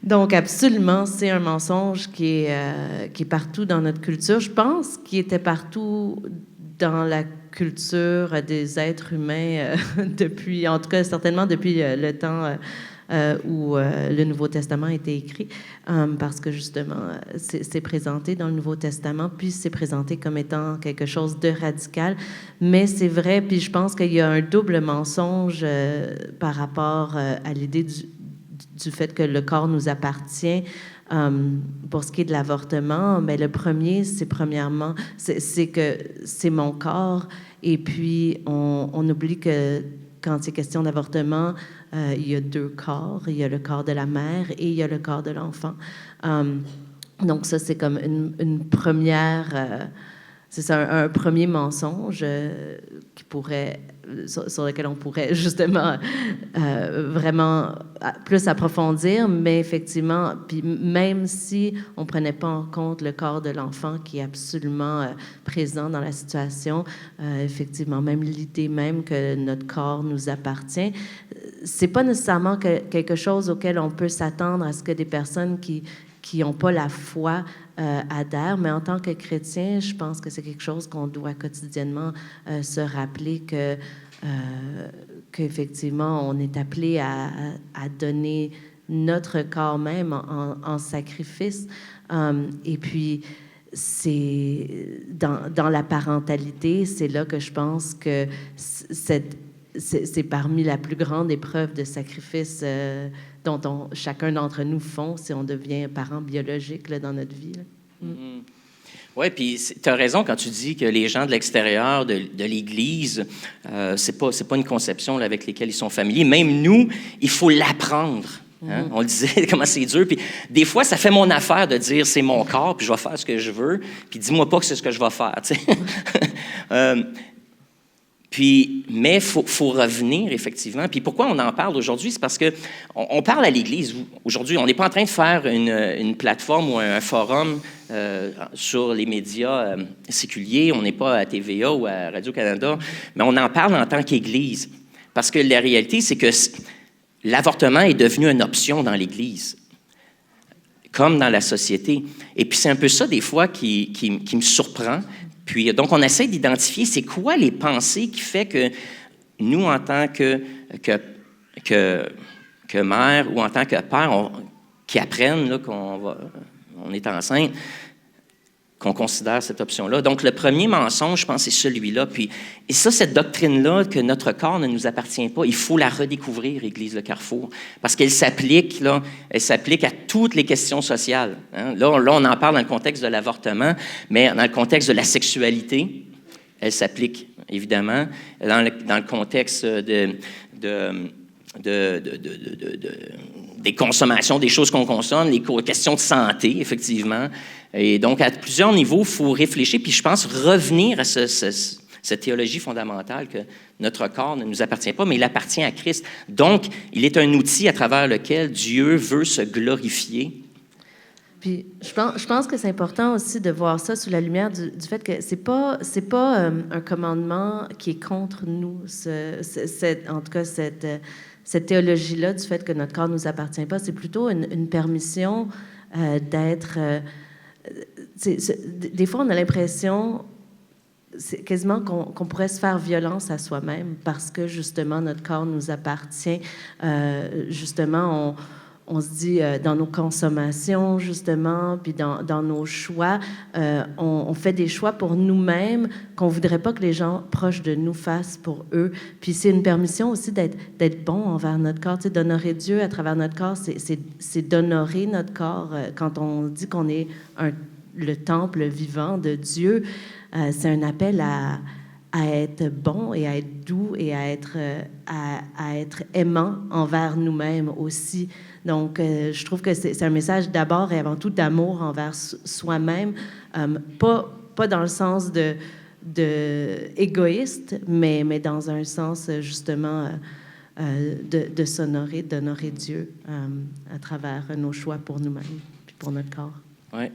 Donc, absolument, c'est un mensonge qui est partout dans notre culture. Je pense qu'il était partout dans la culture des êtres humains depuis, en tout cas, certainement depuis le temps où le Nouveau Testament a été écrit, parce que justement, c'est présenté dans le Nouveau Testament, puis c'est présenté comme étant quelque chose de radical. Mais c'est vrai, puis je pense qu'il y a un double mensonge par rapport à l'idée du fait que le corps nous appartient. Pour ce qui est de l'avortement, mais le premier, c'est premièrement, c'est que c'est mon corps, et puis on oublie que quand c'est question d'avortement, il y a deux corps. Il y a le corps de la mère et il y a le corps de l'enfant. Donc ça, c'est comme une première... c'est ça, un premier mensonge qui pourrait, sur lequel on pourrait justement vraiment plus approfondir, mais effectivement, puis même si on ne prenait pas en compte le corps de l'enfant qui est absolument présent dans la situation, effectivement, même l'idée même que notre corps nous appartient, c'est pas nécessairement quelque chose auquel on peut s'attendre à ce que des personnes qui n'ont pas la foi adhèrent, mais en tant que chrétien, je pense que c'est quelque chose qu'on doit quotidiennement se rappeler qu'effectivement, on est appelé à donner notre corps même en sacrifice. Et puis, c'est dans la parentalité, c'est là que je pense que c'est parmi la plus grande épreuve de sacrifice dont chacun d'entre nous font si on devient parent biologique là, dans notre vie. Oui, puis tu as raison quand tu dis que les gens de l'extérieur de l'Église, c'est pas une conception là, avec laquelle ils sont familiers. Même nous, il faut l'apprendre. Hein? On le disait, comment c'est dur. Puis des fois, ça fait mon affaire de dire c'est mon corps, puis je vais faire ce que je veux, puis dis-moi pas que c'est ce que je vais faire. Tu sais. Mais il faut revenir, effectivement. Puis pourquoi on en parle aujourd'hui? C'est parce qu'on parle à l'Église aujourd'hui. On n'est pas en train de faire une plateforme ou un forum sur les médias séculiers. On n'est pas à TVA ou à Radio-Canada, mais on en parle en tant qu'Église. Parce que la réalité, c'est que l'avortement est devenu une option dans l'Église, comme dans la société. Et puis c'est un peu ça, des fois, qui me surprend. Puis, donc, on essaie d'identifier c'est quoi les pensées qui fait que nous, en tant que mère ou en tant que père, qui apprennent là, on est enceinte, qu'on considère cette option-là. Donc, le premier mensonge, je pense, c'est celui-là. Puis, et ça, cette doctrine-là, que notre corps ne nous appartient pas, il faut la redécouvrir, Église Le Carrefour, parce qu'elle s'applique à toutes les questions sociales. Hein. Là, on en parle dans le contexte de l'avortement, mais dans le contexte de la sexualité, elle s'applique, évidemment, dans le contexte des consommations, des choses qu'on consomme, les questions de santé, effectivement. Et donc, à plusieurs niveaux, il faut réfléchir, puis je pense revenir à cette théologie fondamentale que notre corps ne nous appartient pas, mais il appartient à Christ. Donc, il est un outil à travers lequel Dieu veut se glorifier. Puis, je pense que c'est important aussi de voir ça sous la lumière du fait que c'est pas un commandement qui est contre nous. En tout cas, cette théologie-là du fait que notre corps ne nous appartient pas, c'est plutôt une permission d'être... des fois, on a l'impression quasiment qu'on pourrait se faire violence à soi-même parce que, justement, notre corps nous appartient. Justement, on se dit, dans nos consommations, justement, puis dans nos choix, on fait des choix pour nous-mêmes qu'on ne voudrait pas que les gens proches de nous fassent pour eux. Puis c'est une permission aussi d'être bon envers notre corps, tu sais, d'honorer Dieu à travers notre corps, c'est d'honorer notre corps. Quand on dit qu'on est le temple vivant de Dieu, c'est un appel à être bon et à être doux et à être aimant envers nous-mêmes aussi. Donc, je trouve que c'est un message d'abord et avant tout d'amour envers soi-même, pas dans le sens de égoïste, mais dans un sens justement de s'honorer, d'honorer Dieu à travers nos choix pour nous-mêmes puis pour notre corps. Oui.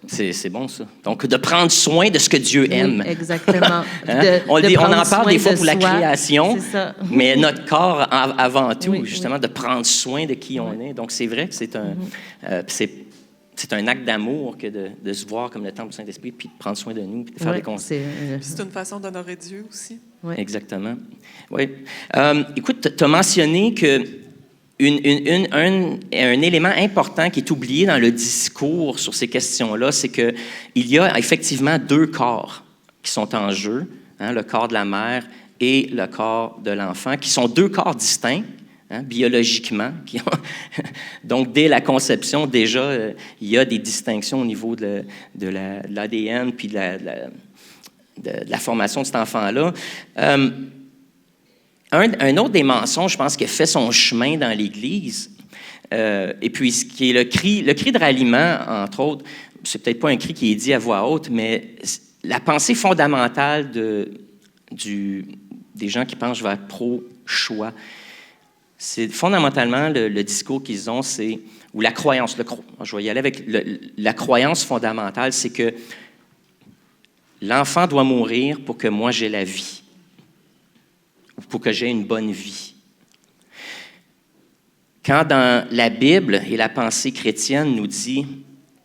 C'est bon, ça. Donc, de prendre soin de ce que Dieu aime. Oui, exactement. Hein? On en parle des fois pour la création, ça. mais notre corps avant tout, Oui, justement, de prendre soin de qui on est. Donc, c'est vrai que c'est un acte d'amour que de se voir comme le temple du Saint-Esprit, puis de prendre soin de nous, puis de faire des conseils. C'est une façon d'honorer Dieu aussi. Oui. Exactement. Oui. Écoute, tu as mentionné que un élément important qui est oublié dans le discours sur ces questions-là, c'est qu'il y a effectivement 2 corps qui sont en jeu, hein, le corps de la mère et le corps de l'enfant, qui sont 2 corps distincts, hein, biologiquement. Donc, dès la conception, déjà, il y a des distinctions au niveau de l'ADN puis de la formation de cet enfant-là. Un autre des mensonges, je pense, qui a fait son chemin dans l'Église, et puis ce qui est le cri de ralliement, entre autres, c'est peut-être pas un cri qui est dit à voix haute, mais la pensée fondamentale des gens qui pensent je vais être pro-choix, c'est fondamentalement le discours qu'ils ont, ou la croyance, je vais y aller avec la croyance fondamentale, c'est que l'enfant doit mourir pour que moi j'ai la vie, ou pour que j'ai une bonne vie. Quand dans la Bible et la pensée chrétienne nous dit,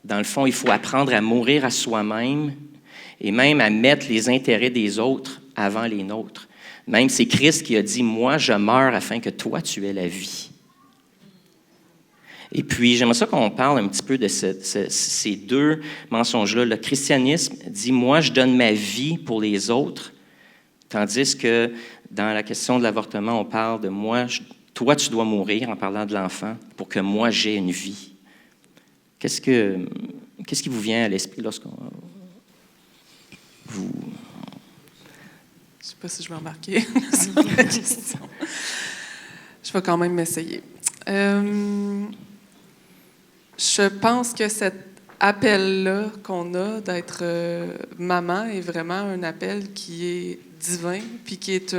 dans le fond, il faut apprendre à mourir à soi-même et même à mettre les intérêts des autres avant les nôtres. Même c'est Christ qui a dit, moi je meurs afin que toi tu aies la vie. Et puis, j'aimerais ça qu'on parle un petit peu de ces 2 mensonges-là. Le christianisme dit, moi, je donne ma vie pour les autres, tandis que dans la question de l'avortement, on parle de moi, toi, tu dois mourir, en parlant de l'enfant, pour que moi, j'ai une vie. Qu'est-ce qui vous vient à l'esprit lorsqu'on... Je ne sais pas si je vais remarquer sur la question. Je vais quand même m'essayer. Je pense que cet appel-là qu'on a d'être maman est vraiment un appel qui est divin, puis qui est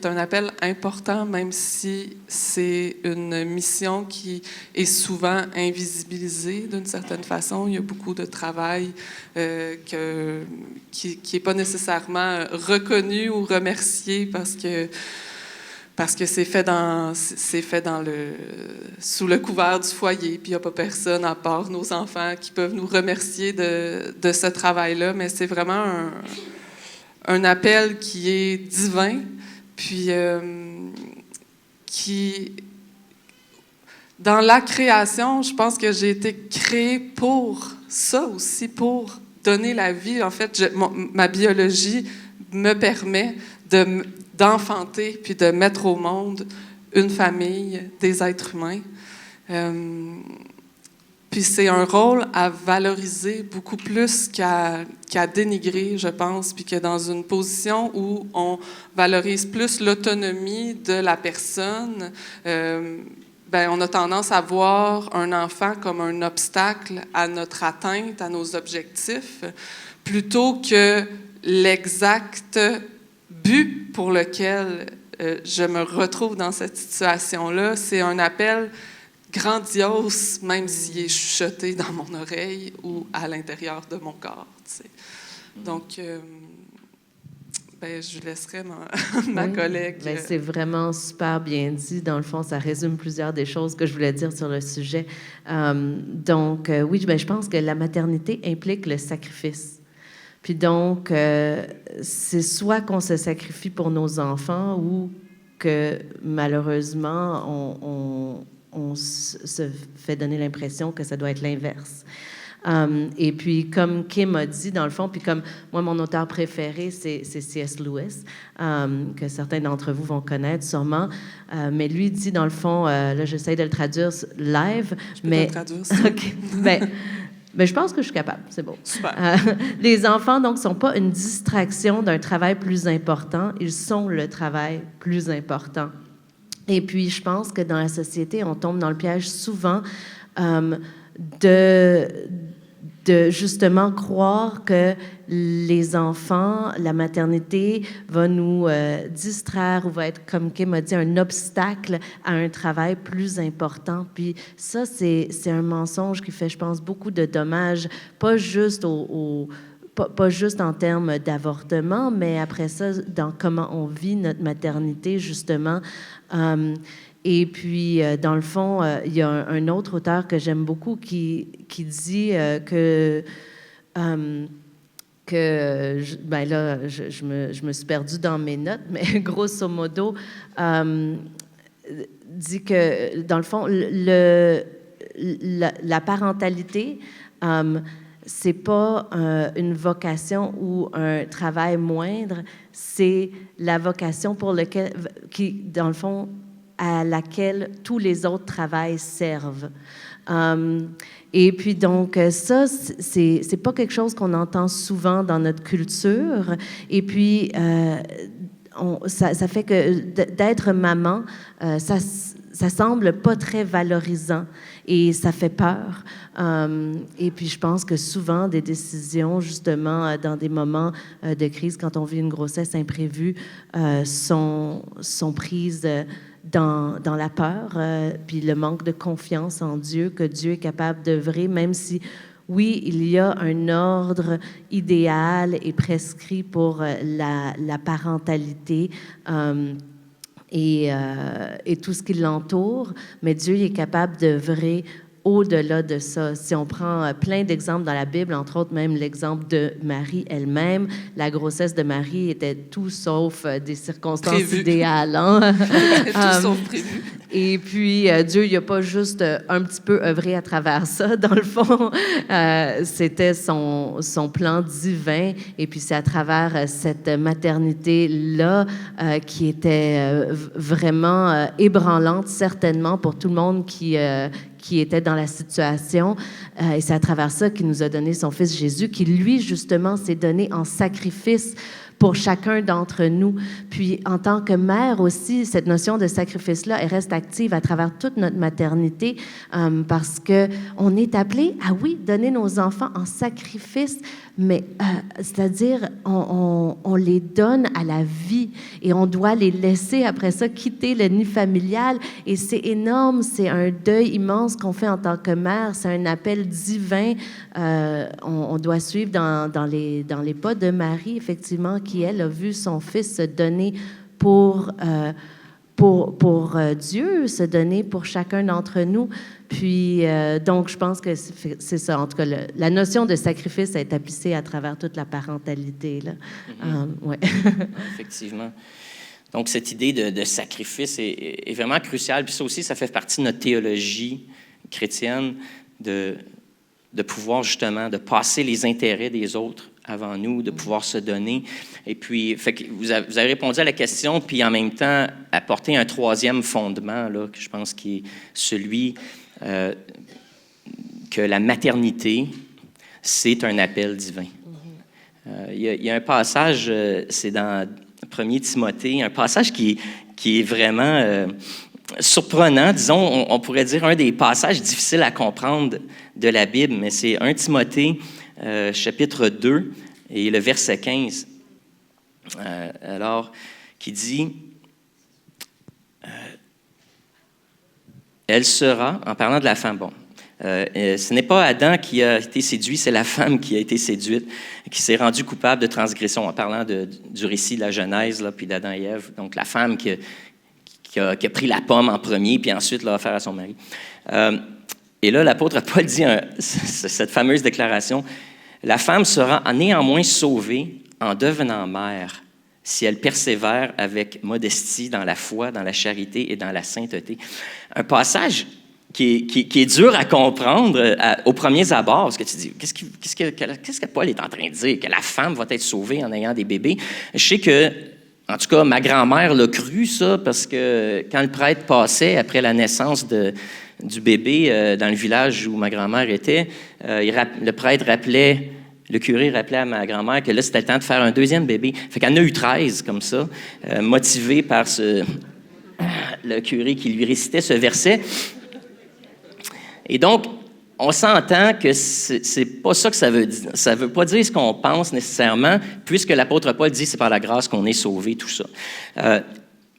un appel important, même si c'est une mission qui est souvent invisibilisée d'une certaine façon. Il y a beaucoup de travail qui n'est pas nécessairement reconnu ou remercié parce que c'est fait sous le couvert du foyer, puis il n'y a pas personne à part nos enfants qui peuvent nous remercier de ce travail-là, mais c'est vraiment un appel qui est divin, puis qui, dans la création, je pense que j'ai été créée pour ça aussi, pour donner la vie. En fait, ma biologie me permet d'enfanter puis de mettre au monde une famille, des êtres humains. Puis c'est un rôle à valoriser beaucoup plus qu'à dénigrer, je pense, puis que dans une position où on valorise plus l'autonomie de la personne, on a tendance à voir un enfant comme un obstacle à notre atteinte, à nos objectifs, plutôt que l'exact but pour lequel je me retrouve dans cette situation-là. C'est un appel grandiose, même s'il est chuchoté dans mon oreille ou à l'intérieur de mon corps. Tu sais. Donc, je laisserai ma collègue. C'est vraiment super bien dit. Dans le fond, ça résume plusieurs des choses que je voulais dire sur le sujet. Je pense que la maternité implique le sacrifice. Puis donc, c'est soit qu'on se sacrifie pour nos enfants ou que malheureusement, on se fait donner l'impression que ça doit être l'inverse. Et puis, comme Kim a dit, dans le fond, puis comme moi, mon auteur préféré, c'est C.S. Lewis, que certains d'entre vous vont connaître sûrement. Mais lui dit, dans le fond, là, j'essaie de le traduire live. Je peux te le traduire, ça. OK. Mais je pense que je suis capable, c'est bon. Super. Les enfants, donc, ne sont pas une distraction d'un travail plus important. Ils sont le travail plus important. Et puis, je pense que dans la de de justement croire que les enfants, la maternité va nous distraire ou va être, comme Kim a dit, un obstacle à un travail plus important. Puis ça, c'est un mensonge qui fait, je pense, beaucoup de dommages, pas juste pas juste en termes d'avortement, mais après ça, dans comment on vit notre maternité, justement. Et puis, dans le fond, il y a un autre auteur que j'aime beaucoup qui dit que je me suis perdue dans mes notes, mais grosso modo, dit que, dans le fond, la parentalité, c'est pas une vocation ou un travail moindre, c'est la vocation qui, dans le fond, à laquelle tous les autres travails servent. Et puis donc, ça, c'est pas quelque chose qu'on entend souvent dans notre culture. Et puis, ça fait que d'être maman, ça semble pas très valorisant et ça fait peur. Et puis, je pense que souvent, des décisions, justement, dans des moments de crise, quand on vit une grossesse imprévue, sont prises dans la peur, puis le manque de confiance en Dieu, que Dieu est capable d'œuvrer, même si, oui, il y a un ordre idéal et prescrit pour la parentalité et tout ce qui l'entoure, mais Dieu est capable d'œuvrer au-delà de ça. Si on prend plein d'exemples dans la Bible, entre autres même l'exemple de Marie elle-même, la grossesse de Marie était tout sauf des circonstances idéales. Hein? Tout sauf prévu. Et puis, Dieu, il n'a pas juste un petit peu œuvré à travers ça, dans le fond. C'était son plan divin. Et puis, c'est à travers cette maternité-là qui était vraiment ébranlante, certainement, pour tout le monde qui était dans la situation. Et c'est à travers ça qu'il nous a donné son Fils Jésus, qui, lui, justement, s'est donné en sacrifice pour chacun d'entre nous. Puis, en tant que mère aussi, cette notion de sacrifice-là, elle reste active à travers toute notre maternité parce qu'on est appelé à, oui, donner nos enfants en sacrifice, mais c'est-à-dire on les donne à la vie et on doit les laisser après ça quitter le nid familial. Et c'est énorme, c'est un deuil immense qu'on fait en tant que mère, c'est un appel divin. On doit suivre dans les pas de Marie, effectivement, qui, elle, a vu son fils se donner pour Dieu, se donner pour chacun d'entre nous. Puis, donc, je pense que c'est ça. En tout cas, la notion de sacrifice est tapissée à travers toute la parentalité. Là. Ouais. Effectivement. Donc, cette idée de sacrifice est vraiment cruciale. Puis ça aussi, ça fait partie de notre théologie chrétienne de pouvoir, justement, de passer les intérêts des autres avant nous, de pouvoir se donner. Et puis, fait que vous avez répondu à la question, puis en même temps, apporter un troisième fondement, là, que je pense qui est celui que la maternité, c'est un appel divin. Il y a un passage, c'est dans 1 Timothée, un passage qui est vraiment surprenant, disons, on pourrait dire un des passages difficiles à comprendre de la Bible, mais c'est 1 Timothée, chapitre 2, et le verset 15, alors, qui dit... Elle sera, en parlant de la femme, ce n'est pas Adam qui a été séduit, c'est la femme qui a été séduite, qui s'est rendue coupable de transgression, en parlant du récit de la Genèse, là, puis d'Adam et Ève. Donc, la femme qui a pris la pomme en premier, puis ensuite l'a offert à son mari. Et là, l'apôtre Paul dit cette fameuse déclaration, « La femme sera néanmoins sauvée en devenant mère, si elle persévère avec modestie dans la foi, dans la charité et dans la sainteté. » Un passage qui est dur à comprendre aux premiers abords, parce que tu dis, qu'est-ce que Paul est en train de dire? Que la femme va être sauvée en ayant des bébés? Je sais que, en tout cas, ma grand-mère l'a cru, ça, parce que quand le prêtre passait après la naissance du bébé dans le village où ma grand-mère était, le prêtre rappelait... Le curé rappelait à ma grand-mère que là, c'était le temps de faire un deuxième bébé. Fait qu'elle en a eu 13, comme ça, motivée par le curé qui lui récitait ce verset. Et donc, on s'entend que c'est pas ça que ça veut dire. Ça veut pas dire ce qu'on pense nécessairement, puisque l'apôtre Paul dit c'est par la grâce qu'on est sauvé, tout ça.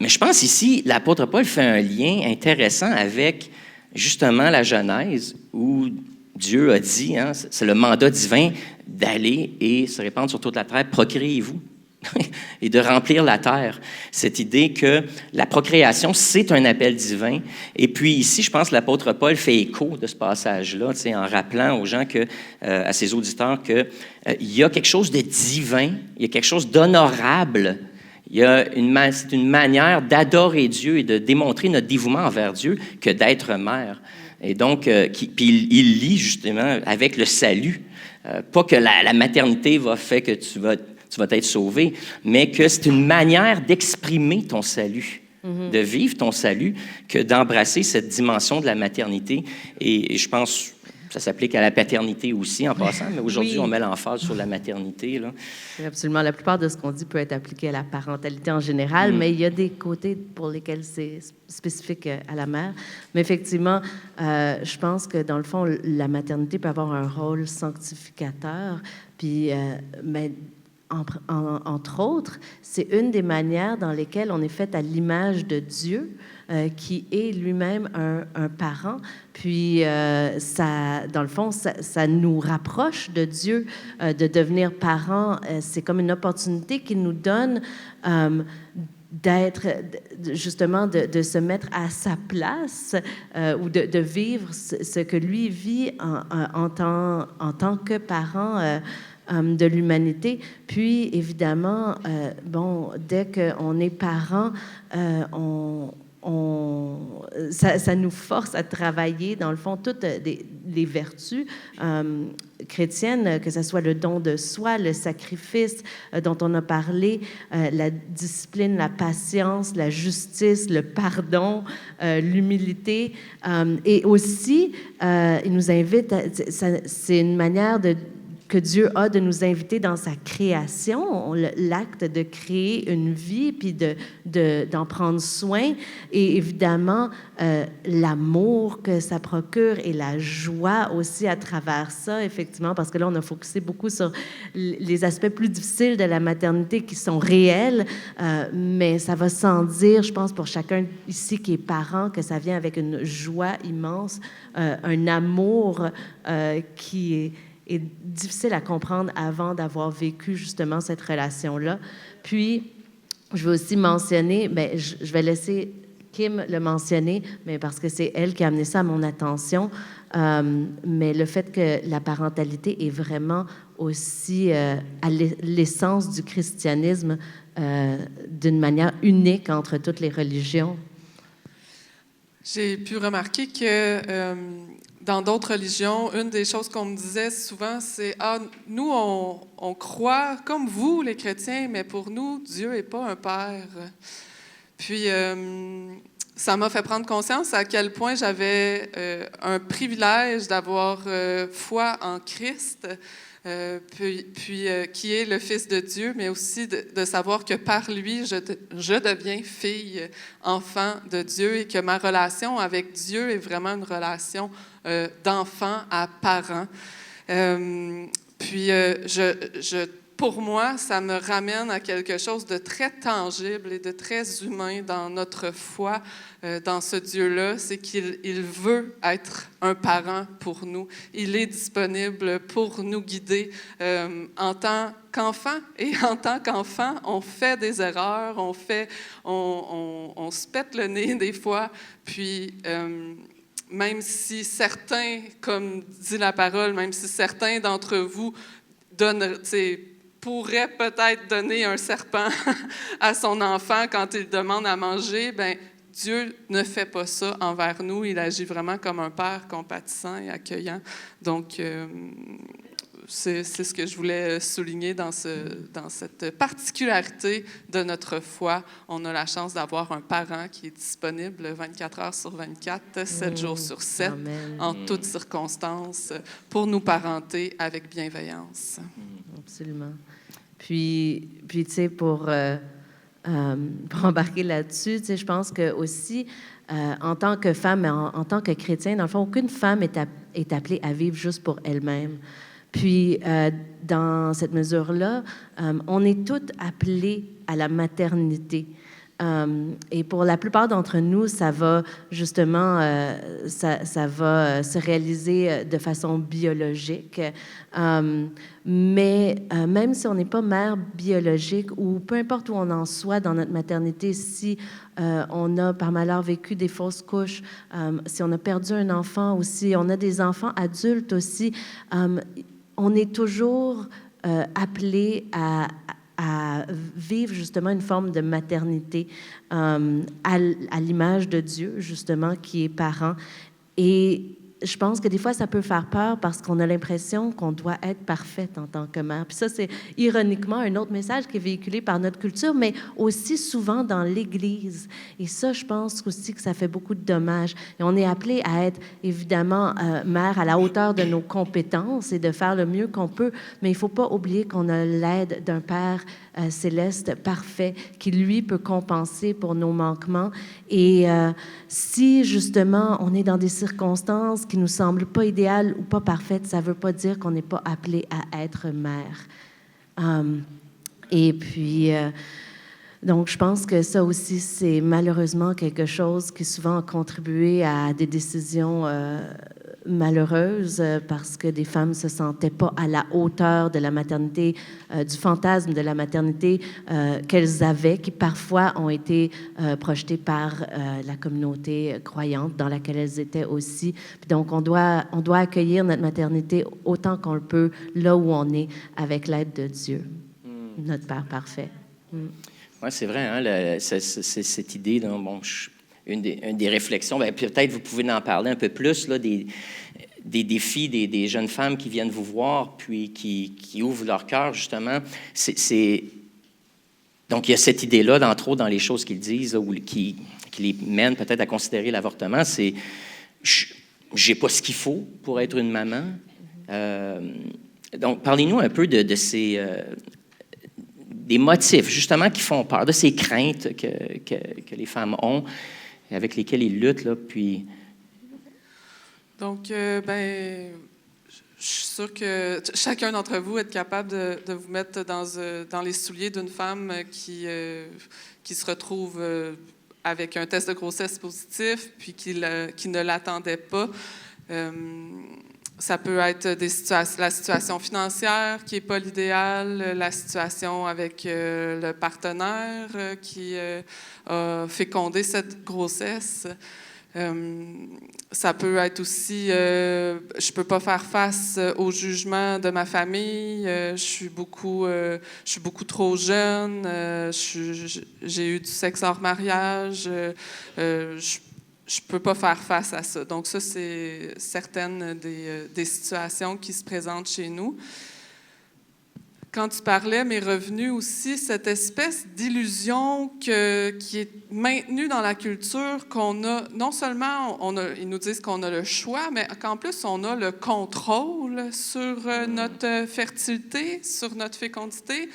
Mais je pense ici, l'apôtre Paul fait un lien intéressant avec justement la Genèse, où Dieu a dit, hein, c'est le mandat divin d'aller et se répandre sur toute la terre, procréez-vous. Et de remplir la terre. Cette idée que la procréation, c'est un appel divin. Et puis ici, je pense que l'apôtre Paul fait écho de ce passage-là, en rappelant aux gens, à ses auditeurs, qu'il y a quelque chose de divin, il y a quelque chose d'honorable. C'est une manière d'adorer Dieu et de démontrer notre dévouement envers Dieu que d'être mère. Et donc, puis il lie justement avec le salut. Pas que la maternité va faire que tu vas être sauvé, mais que c'est une manière d'exprimer ton salut, de vivre ton salut, que d'embrasser cette dimension de la maternité. Et je pense que ça s'applique à la paternité aussi, en passant, mais aujourd'hui, on met l'emphase sur la maternité. Là. Absolument. La plupart de ce qu'on dit peut être appliqué à la parentalité en général, mais il y a des côtés pour lesquels c'est spécifique à la mère. Mais effectivement, je pense que, dans le fond, la maternité peut avoir un rôle sanctificateur, puis... mais entre autres, c'est une des manières dans lesquelles on est fait à l'image de Dieu, qui est lui-même un parent. Puis, dans le fond, ça nous rapproche de Dieu, de devenir parent. C'est comme une opportunité qu'il nous donne justement, de se mettre à sa place ou de vivre ce que lui vit en tant que parent de l'humanité. Puis, évidemment, dès qu'on est parent, ça nous force à travailler, dans le fond, toutes les vertus chrétiennes, que ce soit le don de soi, le sacrifice dont on a parlé, la discipline, la patience, la justice, le pardon, l'humilité. Et aussi, il nous invite, c'est une manière que Dieu a de nous inviter dans sa création, l'acte de créer une vie, puis d'en prendre soin, et évidemment, l'amour que ça procure et la joie aussi à travers ça, effectivement, parce que là, on a focusé beaucoup sur les aspects plus difficiles de la maternité qui sont réels, mais ça va sans dire, je pense, pour chacun ici qui est parent, que ça vient avec une joie immense, un amour qui est difficile à comprendre avant d'avoir vécu justement cette relation-là. Puis, je veux aussi mentionner, je vais laisser Kim le mentionner, mais parce que c'est elle qui a amené ça à mon attention, mais le fait que la parentalité est vraiment aussi à l'essence du christianisme d'une manière unique entre toutes les religions. J'ai pu remarquer que dans d'autres religions, une des choses qu'on me disait souvent, c'est « Ah, nous, on croit comme vous, les chrétiens, mais pour nous, Dieu n'est pas un père. » Puis, ça m'a fait prendre conscience à quel point j'avais un privilège d'avoir foi en Christ, qui est le Fils de Dieu, mais aussi de savoir que par lui, je deviens fille, enfant de Dieu, et que ma relation avec Dieu est vraiment une relation d'enfant à parent. Pour moi, ça me ramène à quelque chose de très tangible et de très humain dans notre foi, dans ce Dieu-là, c'est qu'il veut être un parent pour nous. Il est disponible pour nous guider en tant qu'enfant. Et en tant qu'enfant, on fait des erreurs, on se pète le nez des fois, puis... même si certains, comme dit la parole, même si certains d'entre vous pourraient peut-être donner un serpent à son enfant quand il demande à manger, Dieu ne fait pas ça envers nous. Il agit vraiment comme un père compatissant et accueillant. Donc, c'est ce que je voulais souligner dans cette particularité de notre foi. On a la chance d'avoir un parent qui est disponible 24 heures sur 24, 7 jours sur 7, en toutes circonstances, pour nous parenter avec bienveillance. Absolument. Puis tu sais, pour pour embarquer là-dessus. Tu sais, je pense que aussi, en tant que femme, en tant que chrétienne, dans le fond, aucune femme est appelée à vivre juste pour elle-même. Puis, dans cette mesure-là, on est toutes appelées à la maternité. Et pour la plupart d'entre nous, ça va justement, ça va se réaliser de façon biologique. Mais même si on n'est pas mère biologique ou peu importe où on en soit dans notre maternité, si on a par malheur vécu des fausses couches, si on a perdu un enfant ou si on a des enfants adultes aussi, on est toujours appelé à vivre justement une forme de maternité à l'image de Dieu, justement, qui est parent. Et je pense que des fois, ça peut faire peur parce qu'on a l'impression qu'on doit être parfaite en tant que mère. Puis ça, c'est ironiquement un autre message qui est véhiculé par notre culture, mais aussi souvent dans l'Église. Et ça, je pense aussi que ça fait beaucoup de dommages. Et on est appelé à être, évidemment, mère à la hauteur de nos compétences et de faire le mieux qu'on peut, mais il ne faut pas oublier qu'on a l'aide d'un Père céleste parfait qui, lui, peut compenser pour nos manquements. Et si, justement, on est dans des circonstances qui nous semblent pas idéales ou pas parfaites, ça ne veut pas dire qu'on n'est pas appelé à être mère. Et puis, donc, je pense que ça aussi, c'est malheureusement quelque chose qui souvent a contribué à des décisions malheureuses parce que des femmes ne se sentaient pas à la hauteur de la maternité, du fantasme de la maternité qu'elles avaient, qui parfois ont été projetées par la communauté croyante dans laquelle elles étaient aussi. Puis donc, on doit accueillir notre maternité autant qu'on le peut, là où on est, avec l'aide de Dieu, notre Père parfait. Oui, c'est vrai, hein, c'est cette idée, là, bon, une des réflexions, bien, peut-être vous pouvez en parler un peu plus, là, des défis des jeunes femmes qui viennent vous voir, puis qui ouvrent leur cœur, justement. Donc, il y a cette idée-là, entre autres, dans les choses qu'ils disent, là, ou qui les mènent peut-être à considérer l'avortement, c'est « j'ai pas ce qu'il faut pour être une maman ». Donc, parlez-nous un peu de ces... des motifs, justement, qui font peur, de ces craintes que les femmes ont, avec lesquelles ils luttent, là, puis... Donc, je suis sûre que chacun d'entre vous est capable de vous mettre dans les souliers d'une femme qui se retrouve avec un test de grossesse positif, puis qui ne l'attendait pas. Ça peut être la situation financière qui n'est pas l'idéal, la situation avec le partenaire qui a fécondé cette grossesse. Ça peut être aussi, je peux pas faire face au jugement de ma famille, je suis beaucoup trop jeune, j'ai eu du sexe hors mariage, je peux pas faire face à ça. Donc ça, c'est certaines des situations qui se présentent chez nous. Quand tu parlais, m'est revenu aussi cette espèce d'illusion qui est maintenue dans la culture qu'on a, non seulement ils nous disent qu'on a le choix, mais qu'en plus on a le contrôle sur notre fertilité, sur notre fécondité.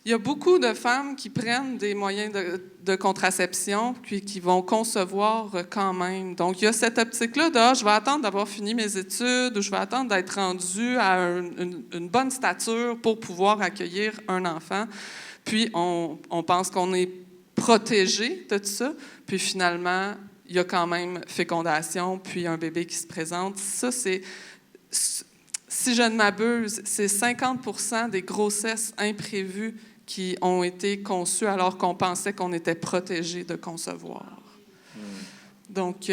Il y a beaucoup de femmes qui prennent des moyens de contraception puis qui vont concevoir quand même. Donc, il y a cette optique-là de « je vais attendre d'avoir fini mes études » ou « je vais attendre d'être rendue à une bonne stature pour pouvoir accueillir un enfant ». Puis, on pense qu'on est protégé de tout ça. Puis, finalement, il y a quand même fécondation puis un bébé qui se présente. Ça, c'est... Si je ne m'abuse, c'est 50% des grossesses imprévues qui ont été conçues alors qu'on pensait qu'on était protégé de concevoir. Donc,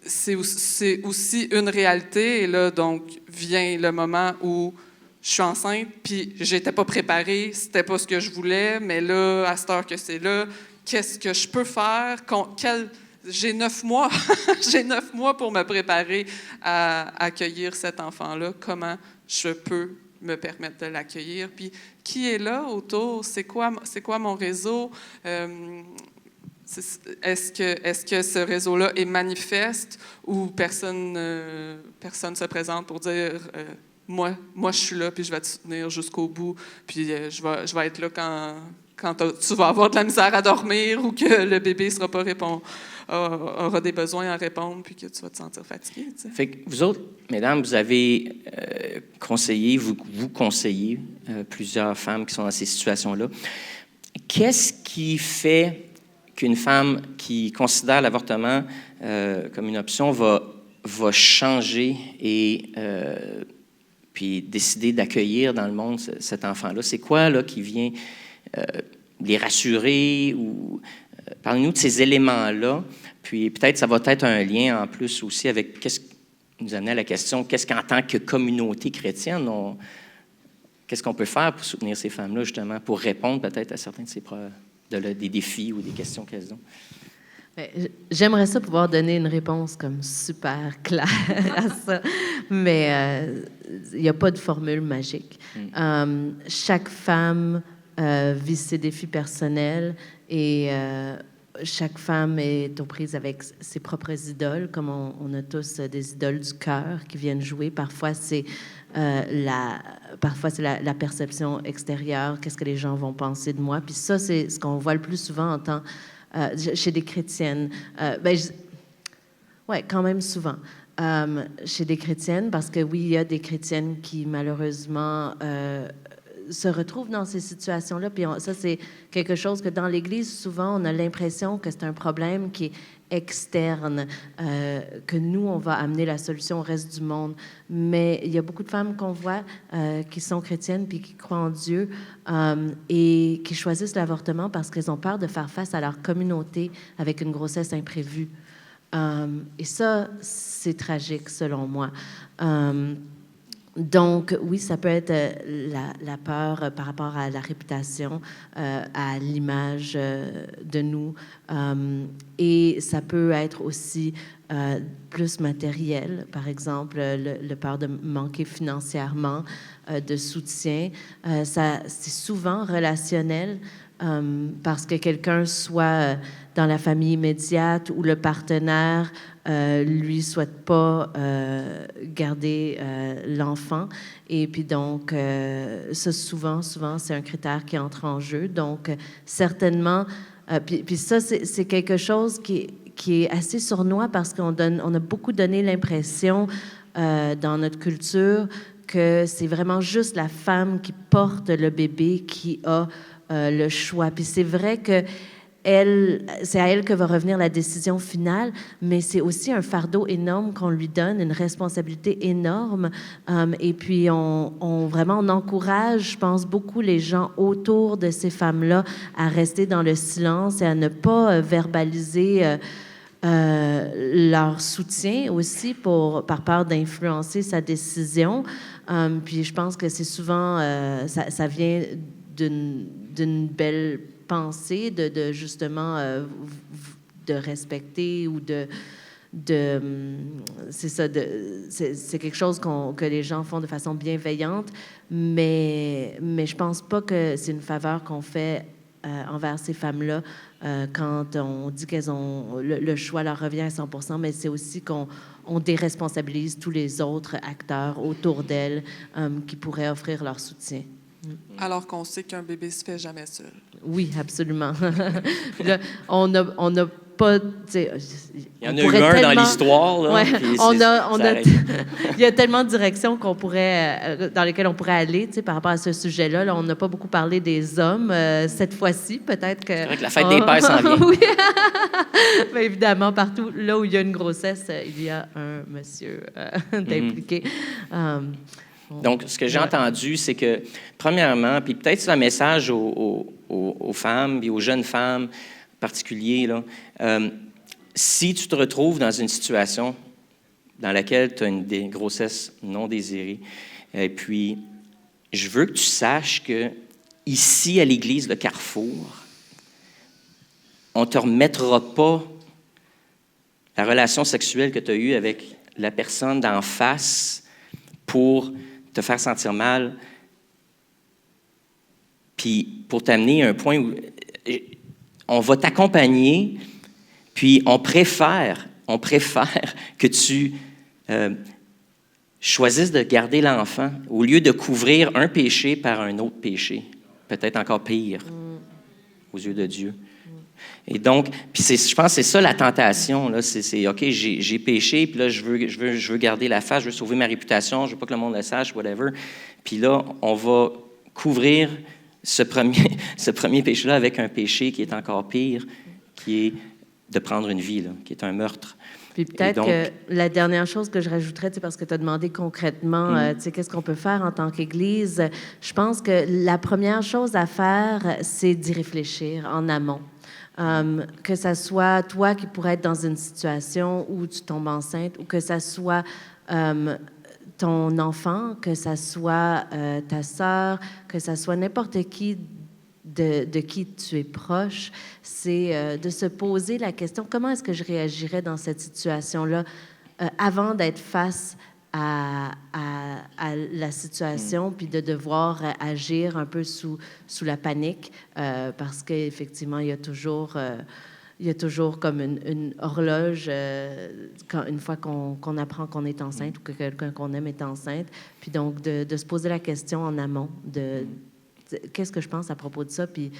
c'est aussi une réalité. Et là, donc, vient le moment où je suis enceinte, puis j'étais pas préparée, c'était pas ce que je voulais, mais là, à cette heure que c'est là, qu'est-ce que je peux faire? J'ai 9 mois. J'ai 9 mois pour me préparer à accueillir cet enfant-là. Comment je peux me permettre de l'accueillir? Puis, qui est là autour? C'est quoi mon réseau? Est-ce que ce réseau-là est manifeste ou personne se présente pour dire moi, je suis là, puis je vais te soutenir jusqu'au bout, puis je vais être là quand tu vas avoir de la misère à dormir ou que le bébé sera pas aura des besoins à répondre puis que tu vas te sentir fatigué. Tu sais. Fait que vous autres, mesdames, vous avez conseillé, vous conseillez plusieurs femmes qui sont dans ces situations-là. Qu'est-ce qui fait qu'une femme qui considère l'avortement comme une option va changer et puis décider d'accueillir dans le monde cet enfant-là? C'est quoi là, qui vient les rassurer ou parlez-nous de ces éléments-là, puis peut-être ça va être un lien en plus aussi avec qu'est-ce qui nous amène à la question, qu'est-ce qu'en tant que communauté chrétienne, qu'est-ce qu'on peut faire pour soutenir ces femmes-là, justement, pour répondre peut-être à certains de ces des défis ou des questions qu'elles ont? J'aimerais ça pouvoir donner une réponse comme super claire à ça, mais il n'y a pas de formule magique. Chaque femme vit ses défis personnels et chaque femme est aux prises avec ses propres idoles, comme on a tous des idoles du cœur qui viennent jouer. Parfois, c'est la perception extérieure, qu'est-ce que les gens vont penser de moi. Puis ça, c'est ce qu'on voit le plus souvent chez des chrétiennes. Oui, quand même souvent. Chez des chrétiennes, parce que oui, il y a des chrétiennes qui, malheureusement, se retrouvent dans ces situations-là. Puis ça, c'est quelque chose que dans l'Église, souvent, on a l'impression que c'est un problème qui est externe, que nous, on va amener la solution au reste du monde. Mais il y a beaucoup de femmes qu'on voit qui sont chrétiennes puis qui croient en Dieu et qui choisissent l'avortement parce qu'elles ont peur de faire face à leur communauté avec une grossesse imprévue. Et ça, c'est tragique, selon moi. Donc, oui, ça peut être la peur par rapport à la réputation, à l'image de nous. Et ça peut être aussi plus matériel, par exemple, le peur de manquer financièrement, de soutien. C'est souvent relationnel. Parce que quelqu'un soit dans la famille immédiate ou le partenaire lui souhaite pas garder l'enfant. Et puis donc, ça, souvent, c'est un critère qui entre en jeu. Donc, certainement, puis ça, c'est quelque chose qui est assez sournois parce on a beaucoup donné l'impression dans notre culture que c'est vraiment juste la femme qui porte le bébé qui a le choix. Puis c'est vrai que c'est à elle que va revenir la décision finale, mais c'est aussi un fardeau énorme qu'on lui donne, une responsabilité énorme. Et puis, on encourage, je pense, beaucoup les gens autour de ces femmes-là à rester dans le silence et à ne pas verbaliser leur soutien aussi par peur d'influencer sa décision. Puis je pense que c'est souvent, ça vient d'une belle pensée de justement de respecter ou c'est ça, c'est quelque chose que les gens font de façon bienveillante, mais je pense pas que c'est une faveur qu'on fait envers ces femmes-là quand on dit qu'elles ont le choix leur revient à 100%, mais c'est aussi qu'on déresponsabilise tous les autres acteurs autour d'elles qui pourraient offrir leur soutien. Alors qu'on sait qu'un bébé se fait jamais seul. Oui, absolument. Là, on n'a pas... Il y en a eu un dans l'histoire. Là, ouais, il y a tellement de directions dans lesquelles on pourrait aller par rapport à ce sujet-là. Là, on n'a pas beaucoup parlé des hommes cette fois-ci. Peut-être que... C'est vrai que la fête des pères s'en vient. Oui. Mais évidemment, partout là où il y a une grossesse, il y a un monsieur d'impliqué. Donc, ce que j'ai entendu, c'est que, premièrement, puis peut-être c'est un message aux femmes et aux jeunes femmes en particulier, là, si tu te retrouves dans une situation dans laquelle tu as une grossesse non désirée, et puis je veux que tu saches que ici, à l'Église, le Carrefour, on ne te remettra pas la relation sexuelle que tu as eue avec la personne d'en face pour te faire sentir mal, puis pour t'amener à un point où on va t'accompagner, puis on préfère que tu choisisses de garder l'enfant au lieu de couvrir un péché par un autre péché, peut-être encore pire. aux yeux de Dieu. Et donc, puis je pense que c'est ça la tentation, là, c'est OK, j'ai péché, puis là, je veux garder la face, je veux sauver ma réputation, je veux pas que le monde le sache, whatever. Puis là, on va couvrir ce premier péché-là avec un péché qui est encore pire, qui est de prendre une vie, là, qui est un meurtre. Puis peut-être que la dernière chose que je rajouterais, parce que tu as demandé concrètement, qu'est-ce qu'on peut faire en tant qu'Église, je pense que la première chose à faire, c'est d'y réfléchir en amont. Que ça soit toi qui pourrais être dans une situation où tu tombes enceinte, ou que ça soit ton enfant, que ça soit ta sœur, que ça soit n'importe qui de qui tu es proche, c'est de se poser la question, comment est-ce que je réagirais dans cette situation-là avant d'être face à la situation, puis de devoir agir un peu sous la panique, parce qu'effectivement, il y a toujours comme une horloge une fois qu'on apprend qu'on est enceinte ou que quelqu'un qu'on aime est enceinte. Puis donc, de se poser la question en amont de qu'est-ce que je pense à propos de ça, puis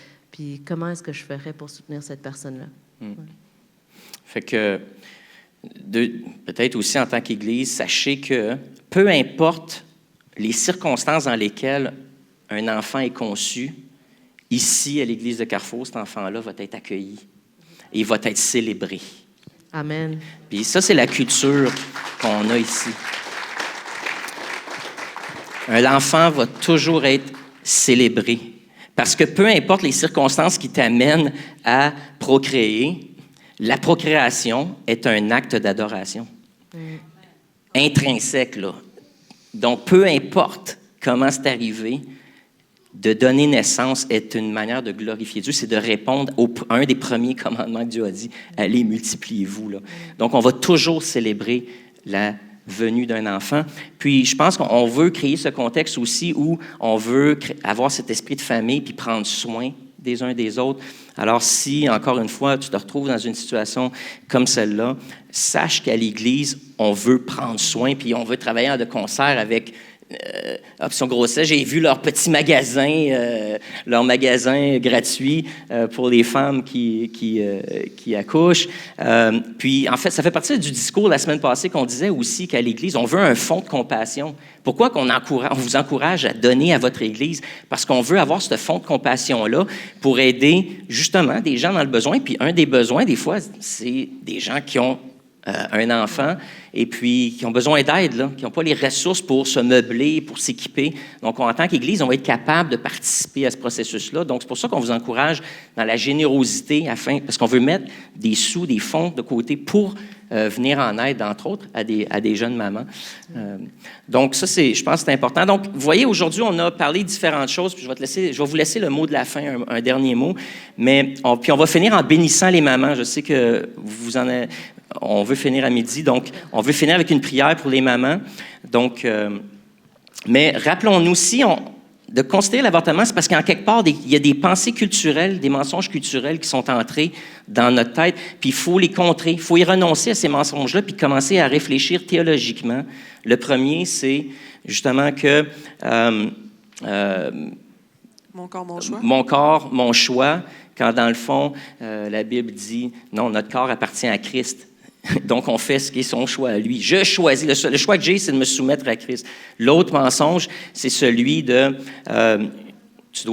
comment est-ce que je ferais pour soutenir cette personne-là. Ouais. Fait que, peut-être aussi en tant qu'Église, sachez que peu importe les circonstances dans lesquelles un enfant est conçu, ici, à l'Église de Carrefour, cet enfant-là va être accueilli et il va être célébré. Amen. Puis ça, c'est la culture qu'on a ici. L'enfant va toujours être célébré. Parce que peu importe les circonstances qui t'amènent à procréer, la procréation est un acte d'adoration. Intrinsèque, là. Donc, peu importe comment c'est arrivé, de donner naissance est une manière de glorifier Dieu, c'est de répondre à un des premiers commandements que Dieu a dit, « Allez, multipliez-vous. » Donc, on va toujours célébrer la venue d'un enfant. Puis, je pense qu'on veut créer ce contexte aussi où on veut avoir cet esprit de famille puis prendre soin des uns des autres. Alors, si, encore une fois, tu te retrouves dans une situation comme celle-là, sache qu'à l'Église, on veut prendre soin puis on veut travailler en de concert avec Option Grossesse. J'ai vu leur petit magasin, leur magasin gratuit pour les femmes qui accouchent. Puis, en fait, ça fait partie du discours la semaine passée qu'on disait aussi qu'à l'Église, on veut un fonds de compassion. Pourquoi on vous encourage à donner à votre Église? Parce qu'on veut avoir ce fonds de compassion-là pour aider justement des gens dans le besoin. Puis, un des besoins, des fois, c'est des gens qui ont un enfant et puis qui ont besoin d'aide, là, qui n'ont pas les ressources pour se meubler, pour s'équiper. Donc, en tant qu'Église, on va être capable de participer à ce processus-là. Donc, c'est pour ça qu'on vous encourage dans la générosité, parce qu'on veut mettre des sous, des fonds de côté pour venir en aide, entre autres, à des jeunes mamans. Donc, ça, je pense que c'est important. Donc, vous voyez, aujourd'hui, on a parlé de différentes choses, puis je vais vous laisser le mot de la fin, un dernier mot. Puis on va finir en bénissant les mamans. Je sais que vous en avez... On veut finir à midi, donc on veut finir avec une prière pour les mamans. Donc, mais rappelons-nous aussi de considérer l'avortement, c'est parce qu'en quelque part, il y a des pensées culturelles, des mensonges culturels qui sont entrés dans notre tête, puis il faut les contrer, il faut y renoncer à ces mensonges-là, puis commencer à réfléchir théologiquement. Le premier, c'est justement que... mon corps, mon choix. Mon corps, mon choix, quand dans le fond, la Bible dit, non, notre corps appartient à Christ. Donc, on fait ce qui est son choix à lui. Je choisis. Le choix que j'ai, c'est de me soumettre à Christ. L'autre mensonge, c'est celui de je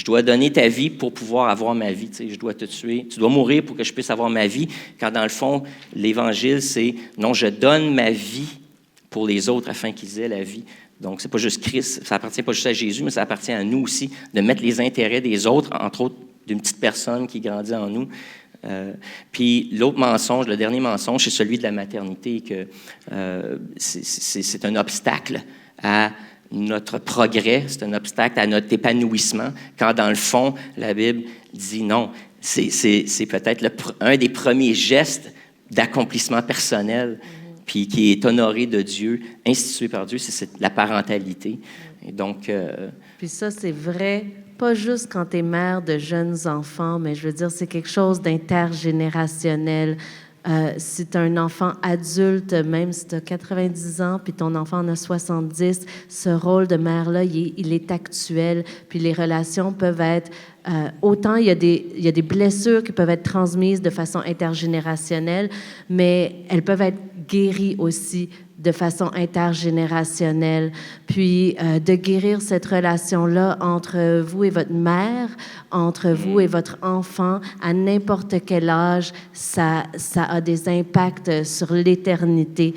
dois donner ta vie pour pouvoir avoir ma vie. Tu sais, je dois te tuer. Tu dois mourir pour que je puisse avoir ma vie. Quand dans le fond, l'Évangile, c'est non, je donne ma vie pour les autres afin qu'ils aient la vie. Donc, c'est pas juste Christ, ça appartient pas juste à Jésus, mais ça appartient à nous aussi de mettre les intérêts des autres, entre autres d'une petite personne qui grandit en nous. Puis l'autre mensonge, le dernier mensonge, c'est celui de la maternité, que c'est un obstacle à notre progrès, c'est un obstacle à notre épanouissement, quand dans le fond, la Bible dit non, c'est peut-être un des premiers gestes d'accomplissement personnel, puis qui est honoré de Dieu, institué par Dieu, c'est la parentalité. Et donc... Puis ça, c'est vrai, pas juste quand tu es mère de jeunes enfants, mais je veux dire, c'est quelque chose d'intergénérationnel. Si tu as un enfant adulte, même si tu as 90 ans, puis ton enfant en a 70, ce rôle de mère-là, il est actuel. Puis les relations peuvent être... autant il y a des blessures qui peuvent être transmises de façon intergénérationnelle, mais elles peuvent être guéries aussi de façon intergénérationnelle. Puis de guérir cette relation-là entre vous et votre mère, entre vous et votre enfant, à n'importe quel âge, ça a des impacts sur l'éternité.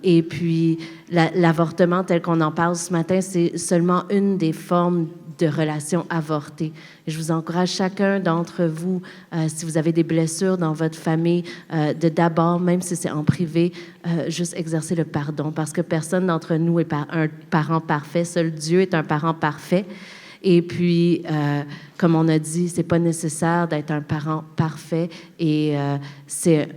Et puis l'avortement tel qu'on en parle ce matin, c'est seulement une des formes de relations avortées. Et je vous encourage chacun d'entre vous, si vous avez des blessures dans votre famille, de d'abord, même si c'est en privé, juste exercer le pardon, parce que personne d'entre nous est un parent parfait. Seul Dieu est un parent parfait. Et puis, comme on a dit, c'est pas nécessaire d'être un parent parfait. Et c'est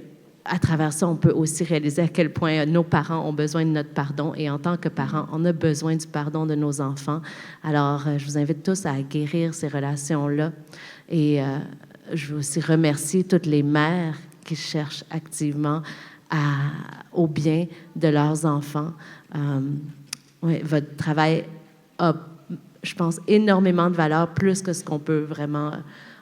à travers ça, on peut aussi réaliser à quel point nos parents ont besoin de notre pardon. Et en tant que parents, on a besoin du pardon de nos enfants. Alors, je vous invite tous à guérir ces relations-là. Et je veux aussi remercier toutes les mères qui cherchent activement au bien de leurs enfants. Oui, votre travail a, je pense, énormément de valeur, plus que ce qu'on peut vraiment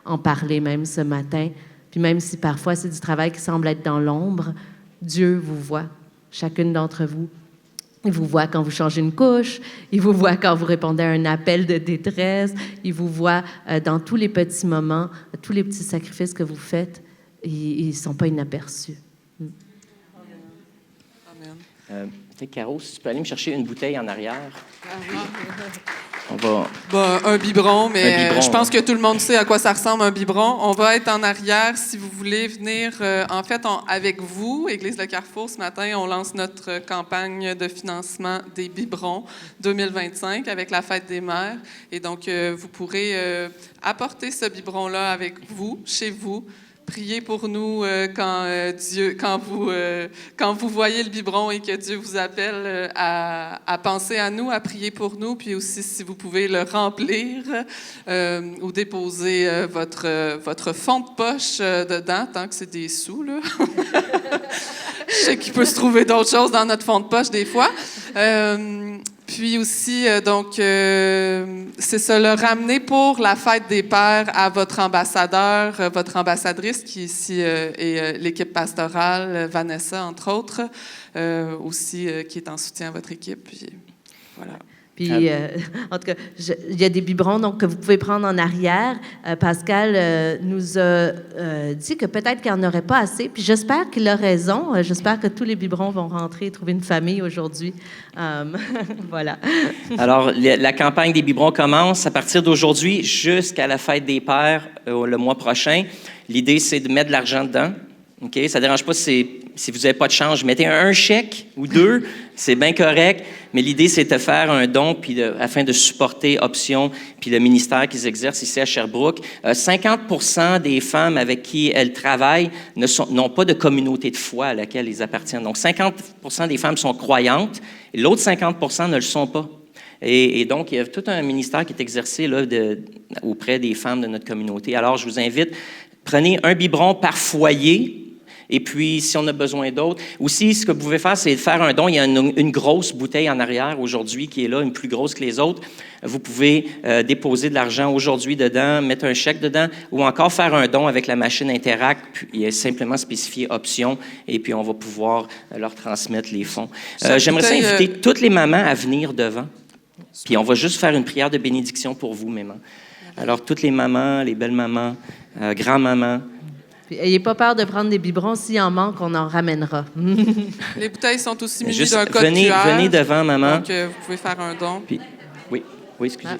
en parler même ce matin. Puis même si parfois c'est du travail qui semble être dans l'ombre, Dieu vous voit, chacune d'entre vous. Il vous voit quand vous changez une couche, il vous voit quand vous répondez à un appel de détresse, il vous voit dans tous les petits moments, tous les petits sacrifices que vous faites, ils ne sont pas inaperçus. Amen. Caro, si tu peux aller me chercher une bouteille en arrière. On va... un biberon, mais un biberon, je pense que tout le monde sait à quoi ça ressemble un biberon. On va être en arrière si vous voulez venir. En fait, avec vous, Église Le Carrefour, ce matin, on lance notre campagne de financement des biberons 2025 avec la Fête des Mères. Et donc, vous pourrez apporter ce biberon-là avec vous, chez vous. Priez pour nous quand vous voyez le biberon et que Dieu vous appelle à penser à nous, à prier pour nous, puis aussi si vous pouvez le remplir ou déposer votre fond de poche dedans, tant que c'est des sous, là. Je sais qu'il peut se trouver d'autres choses dans notre fond de poche des fois. Puis aussi, c'est ça, le ramener pour la fête des pères à votre ambassadeur, votre ambassadrice qui ici est l'équipe pastorale, Vanessa, entre autres, aussi qui est en soutien à votre équipe. Puis voilà. Puis, en tout cas, il y a des biberons donc, que vous pouvez prendre en arrière. Pascal nous a dit que peut-être qu'il n'y en aurait pas assez. Puis j'espère qu'il a raison. J'espère que tous les biberons vont rentrer et trouver une famille aujourd'hui. Voilà. Alors, la campagne des biberons commence à partir d'aujourd'hui jusqu'à la fête des pères le mois prochain. L'idée, c'est de mettre de l'argent dedans. OK? Ça ne dérange pas si vous n'avez pas de change. Mettez un chèque ou deux, c'est bien correct. Mais l'idée, c'est de faire un don afin de supporter Option puis le ministère qu'ils exercent ici à Sherbrooke. 50% des femmes avec qui elles travaillent n'ont pas de communauté de foi à laquelle ils appartiennent. Donc, 50% des femmes sont croyantes et l'autre 50% ne le sont pas. Et donc, il y a tout un ministère qui est exercé là, auprès des femmes de notre communauté. Alors, je vous invite, prenez un biberon par foyer. Et puis, si on a besoin d'autres, aussi, ce que vous pouvez faire, c'est de faire un don. Il y a une grosse bouteille en arrière aujourd'hui qui est là, une plus grosse que les autres. Vous pouvez déposer de l'argent aujourd'hui dedans, mettre un chèque dedans, ou encore faire un don avec la machine Interact, puis simplement spécifier option, et puis on va pouvoir leur transmettre les fonds. J'aimerais ça inviter toutes les mamans à venir devant. Puis on va juste faire une prière de bénédiction pour vous, maman. Alors, toutes les mamans, les belles mamans, grand-mamans, n'ayez pas peur de prendre des biberons. S'il en manque, on en ramènera. Les bouteilles sont aussi munies juste d'un code venez, QR. Venez devant, maman. Donc, vous pouvez faire un don. Puis, oui, excusez.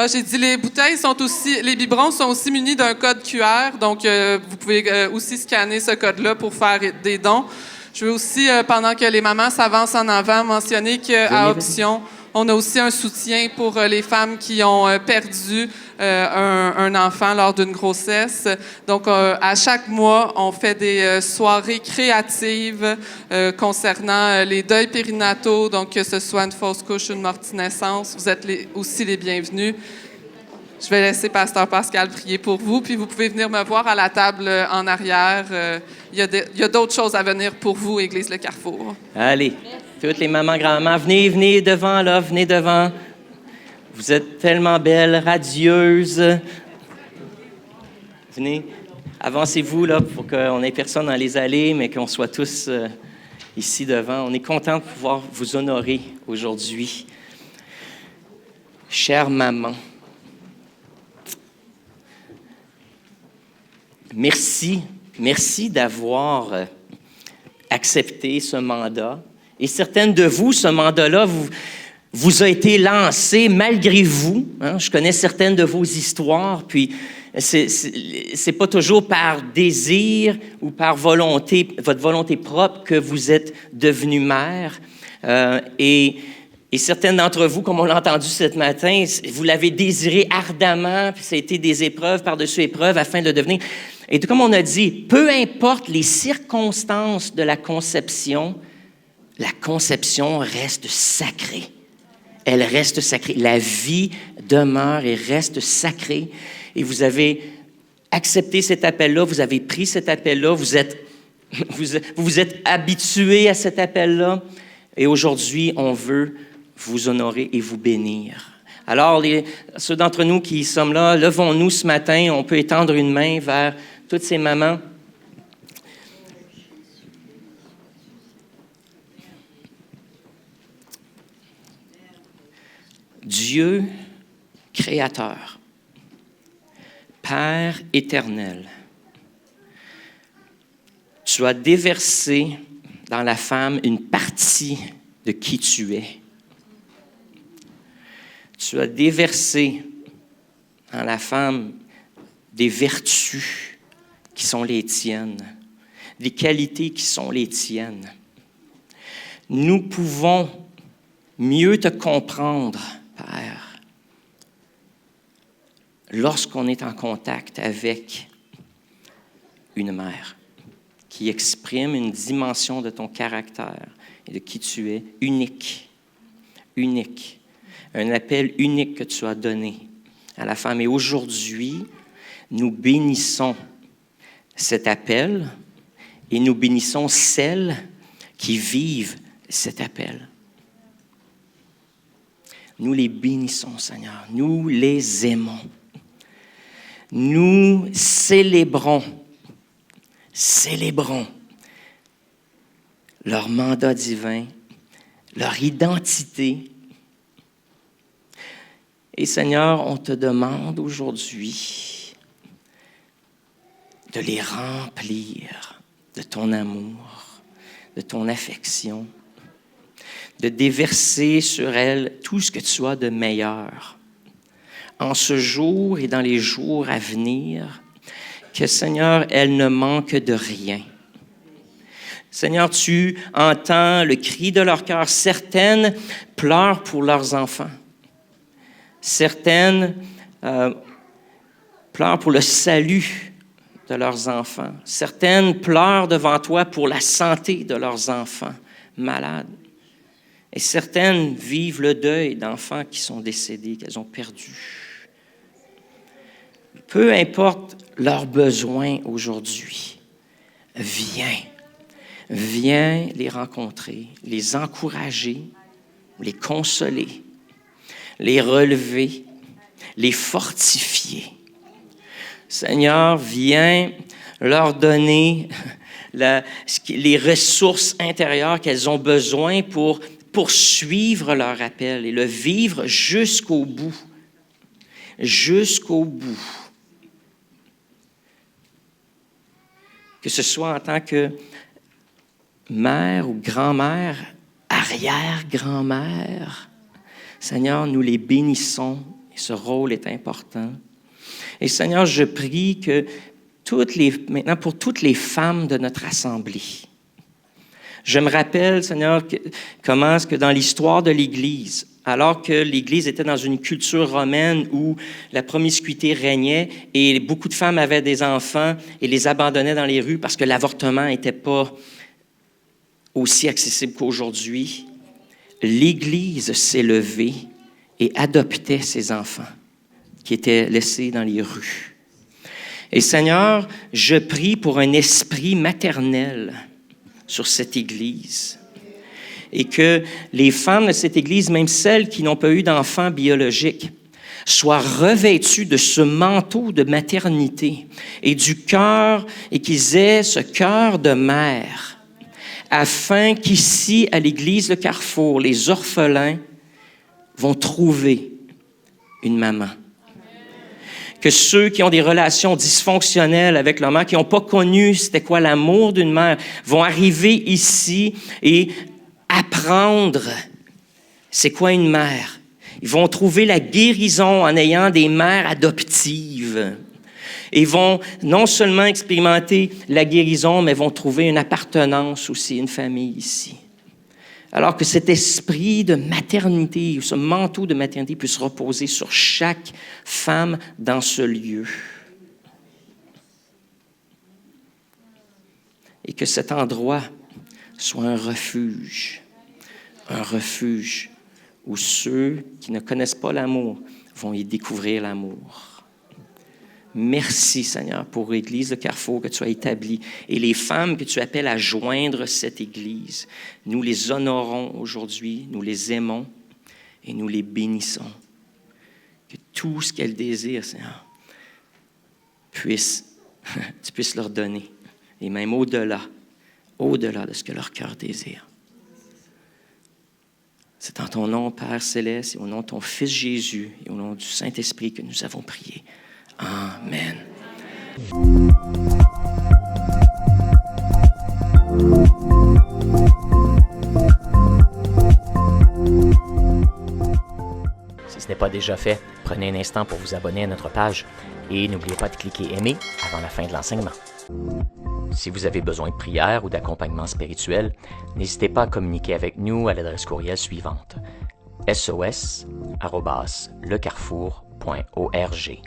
J'ai dit, les biberons sont aussi munis d'un code QR. Donc, vous pouvez aussi scanner ce code-là pour faire des dons. Je veux aussi, pendant que les mamans s'avancent en avant, mentionner qu'à Option, on a aussi un soutien pour les femmes qui ont perdu un enfant lors d'une grossesse. Donc, à chaque mois, on fait des soirées créatives concernant les deuils périnataux, donc que ce soit une fausse couche ou une morte-naissance. Vous êtes aussi les bienvenus. Je vais laisser Pasteur Pascal prier pour vous, puis vous pouvez venir me voir à la table en arrière. Il y a d'autres choses à venir pour vous, Église Le Carrefour. Allez, toutes les mamans, grand-mamans, venez devant, là, venez devant. Vous êtes tellement belles, radieuses. Venez, avancez-vous, là, pour qu'on n'ait personne dans les allées, mais qu'on soit tous ici devant. On est content de pouvoir vous honorer aujourd'hui. Chère maman, merci d'avoir accepté ce mandat. Et certaines de vous, ce mandat-là vous a été lancé malgré vous. Hein? Je connais certaines de vos histoires, puis c'est pas toujours par désir ou par volonté, votre volonté propre que vous êtes devenue mère. Et certaines d'entre vous, comme on l'a entendu ce matin, vous l'avez désiré ardemment, puis ça a été des épreuves par-dessus épreuves afin de devenir... Et tout comme on a dit, peu importe les circonstances de la conception reste sacrée. Elle reste sacrée. La vie demeure et reste sacrée. Et vous avez accepté cet appel-là, vous avez pris cet appel-là, vous vous êtes habitué à cet appel-là. Et aujourd'hui, on veut vous honorer et vous bénir. Alors, ceux d'entre nous qui sommes là, levons-nous ce matin. On peut étendre une main vers toutes ces mamans. Dieu, créateur, Père éternel, tu as déversé dans la femme une partie de qui tu es. Tu as déversé dans la femme des vertus qui sont les tiennes, des qualités qui sont les tiennes. Nous pouvons mieux te comprendre, Père, lorsqu'on est en contact avec une mère qui exprime une dimension de ton caractère et de qui tu es, unique. Un appel unique que tu as donné à la femme. Et aujourd'hui, nous bénissons cet appel et nous bénissons celles qui vivent cet appel. Nous les bénissons, Seigneur. Nous les aimons. Nous célébrons leur mandat divin, leur identité. Et Seigneur, on te demande aujourd'hui de les remplir de ton amour, de ton affection, de déverser sur elles tout ce que tu as de meilleur. En ce jour et dans les jours à venir, que Seigneur, elles ne manquent de rien. Seigneur, tu entends le cri de leur cœur. Certaines pleurent pour leurs enfants. Certaines pleurent pour le salut de leurs enfants. Certaines pleurent devant toi pour la santé de leurs enfants malades. Et certaines vivent le deuil d'enfants qui sont décédés, qu'elles ont perdus. Peu importe leurs besoins aujourd'hui, viens les rencontrer, les encourager, les consoler, les relever, les fortifier. Seigneur, viens leur donner les ressources intérieures qu'elles ont besoin pour poursuivre leur appel et le vivre jusqu'au bout. Jusqu'au bout. Que ce soit en tant que mère ou grand-mère, arrière-grand-mère, Seigneur, nous les bénissons et ce rôle est important. Et Seigneur, je prie que maintenant pour toutes les femmes de notre assemblée, je me rappelle, Seigneur, comment est-ce que dans l'histoire de l'Église, alors que l'Église était dans une culture romaine où la promiscuité régnait et beaucoup de femmes avaient des enfants et les abandonnaient dans les rues parce que l'avortement n'était pas aussi accessible qu'aujourd'hui, l'Église s'est levée et adoptait ses enfants qui étaient laissés dans les rues. Et Seigneur, je prie pour un esprit maternel sur cette Église. Et que les femmes de cette Église, même celles qui n'ont pas eu d'enfants biologiques, soient revêtues de ce manteau de maternité et du cœur, et qu'ils aient ce cœur de mère, afin qu'ici, à l'Église Le Carrefour, les orphelins vont trouver une maman. Que ceux qui ont des relations dysfonctionnelles avec leur mère, qui n'ont pas connu c'était quoi l'amour d'une mère, vont arriver ici et apprendre c'est quoi une mère. Ils vont trouver la guérison en ayant des mères adoptives. Ils vont non seulement expérimenter la guérison, mais vont trouver une appartenance aussi, une famille ici. Alors que cet esprit de maternité, ce manteau de maternité puisse reposer sur chaque femme dans ce lieu. Et que cet endroit soit un refuge où ceux qui ne connaissent pas l'amour vont y découvrir l'amour. Merci, Seigneur, pour l'Église de Carrefour que tu as établie et les femmes que tu appelles à joindre cette Église. Nous les honorons aujourd'hui, nous les aimons et nous les bénissons. Que tout ce qu'elles désirent, Seigneur, tu puisses leur donner, et même au-delà de ce que leur cœur désire. C'est en ton nom, Père Céleste, et au nom de ton Fils Jésus, et au nom du Saint-Esprit que nous avons prié. Amen. Si ce n'est pas déjà fait, prenez un instant pour vous abonner à notre page et n'oubliez pas de cliquer aimer avant la fin de l'enseignement. Si vous avez besoin de prière ou d'accompagnement spirituel, n'hésitez pas à communiquer avec nous à l'adresse courriel suivante: sos@lecarrefour.org.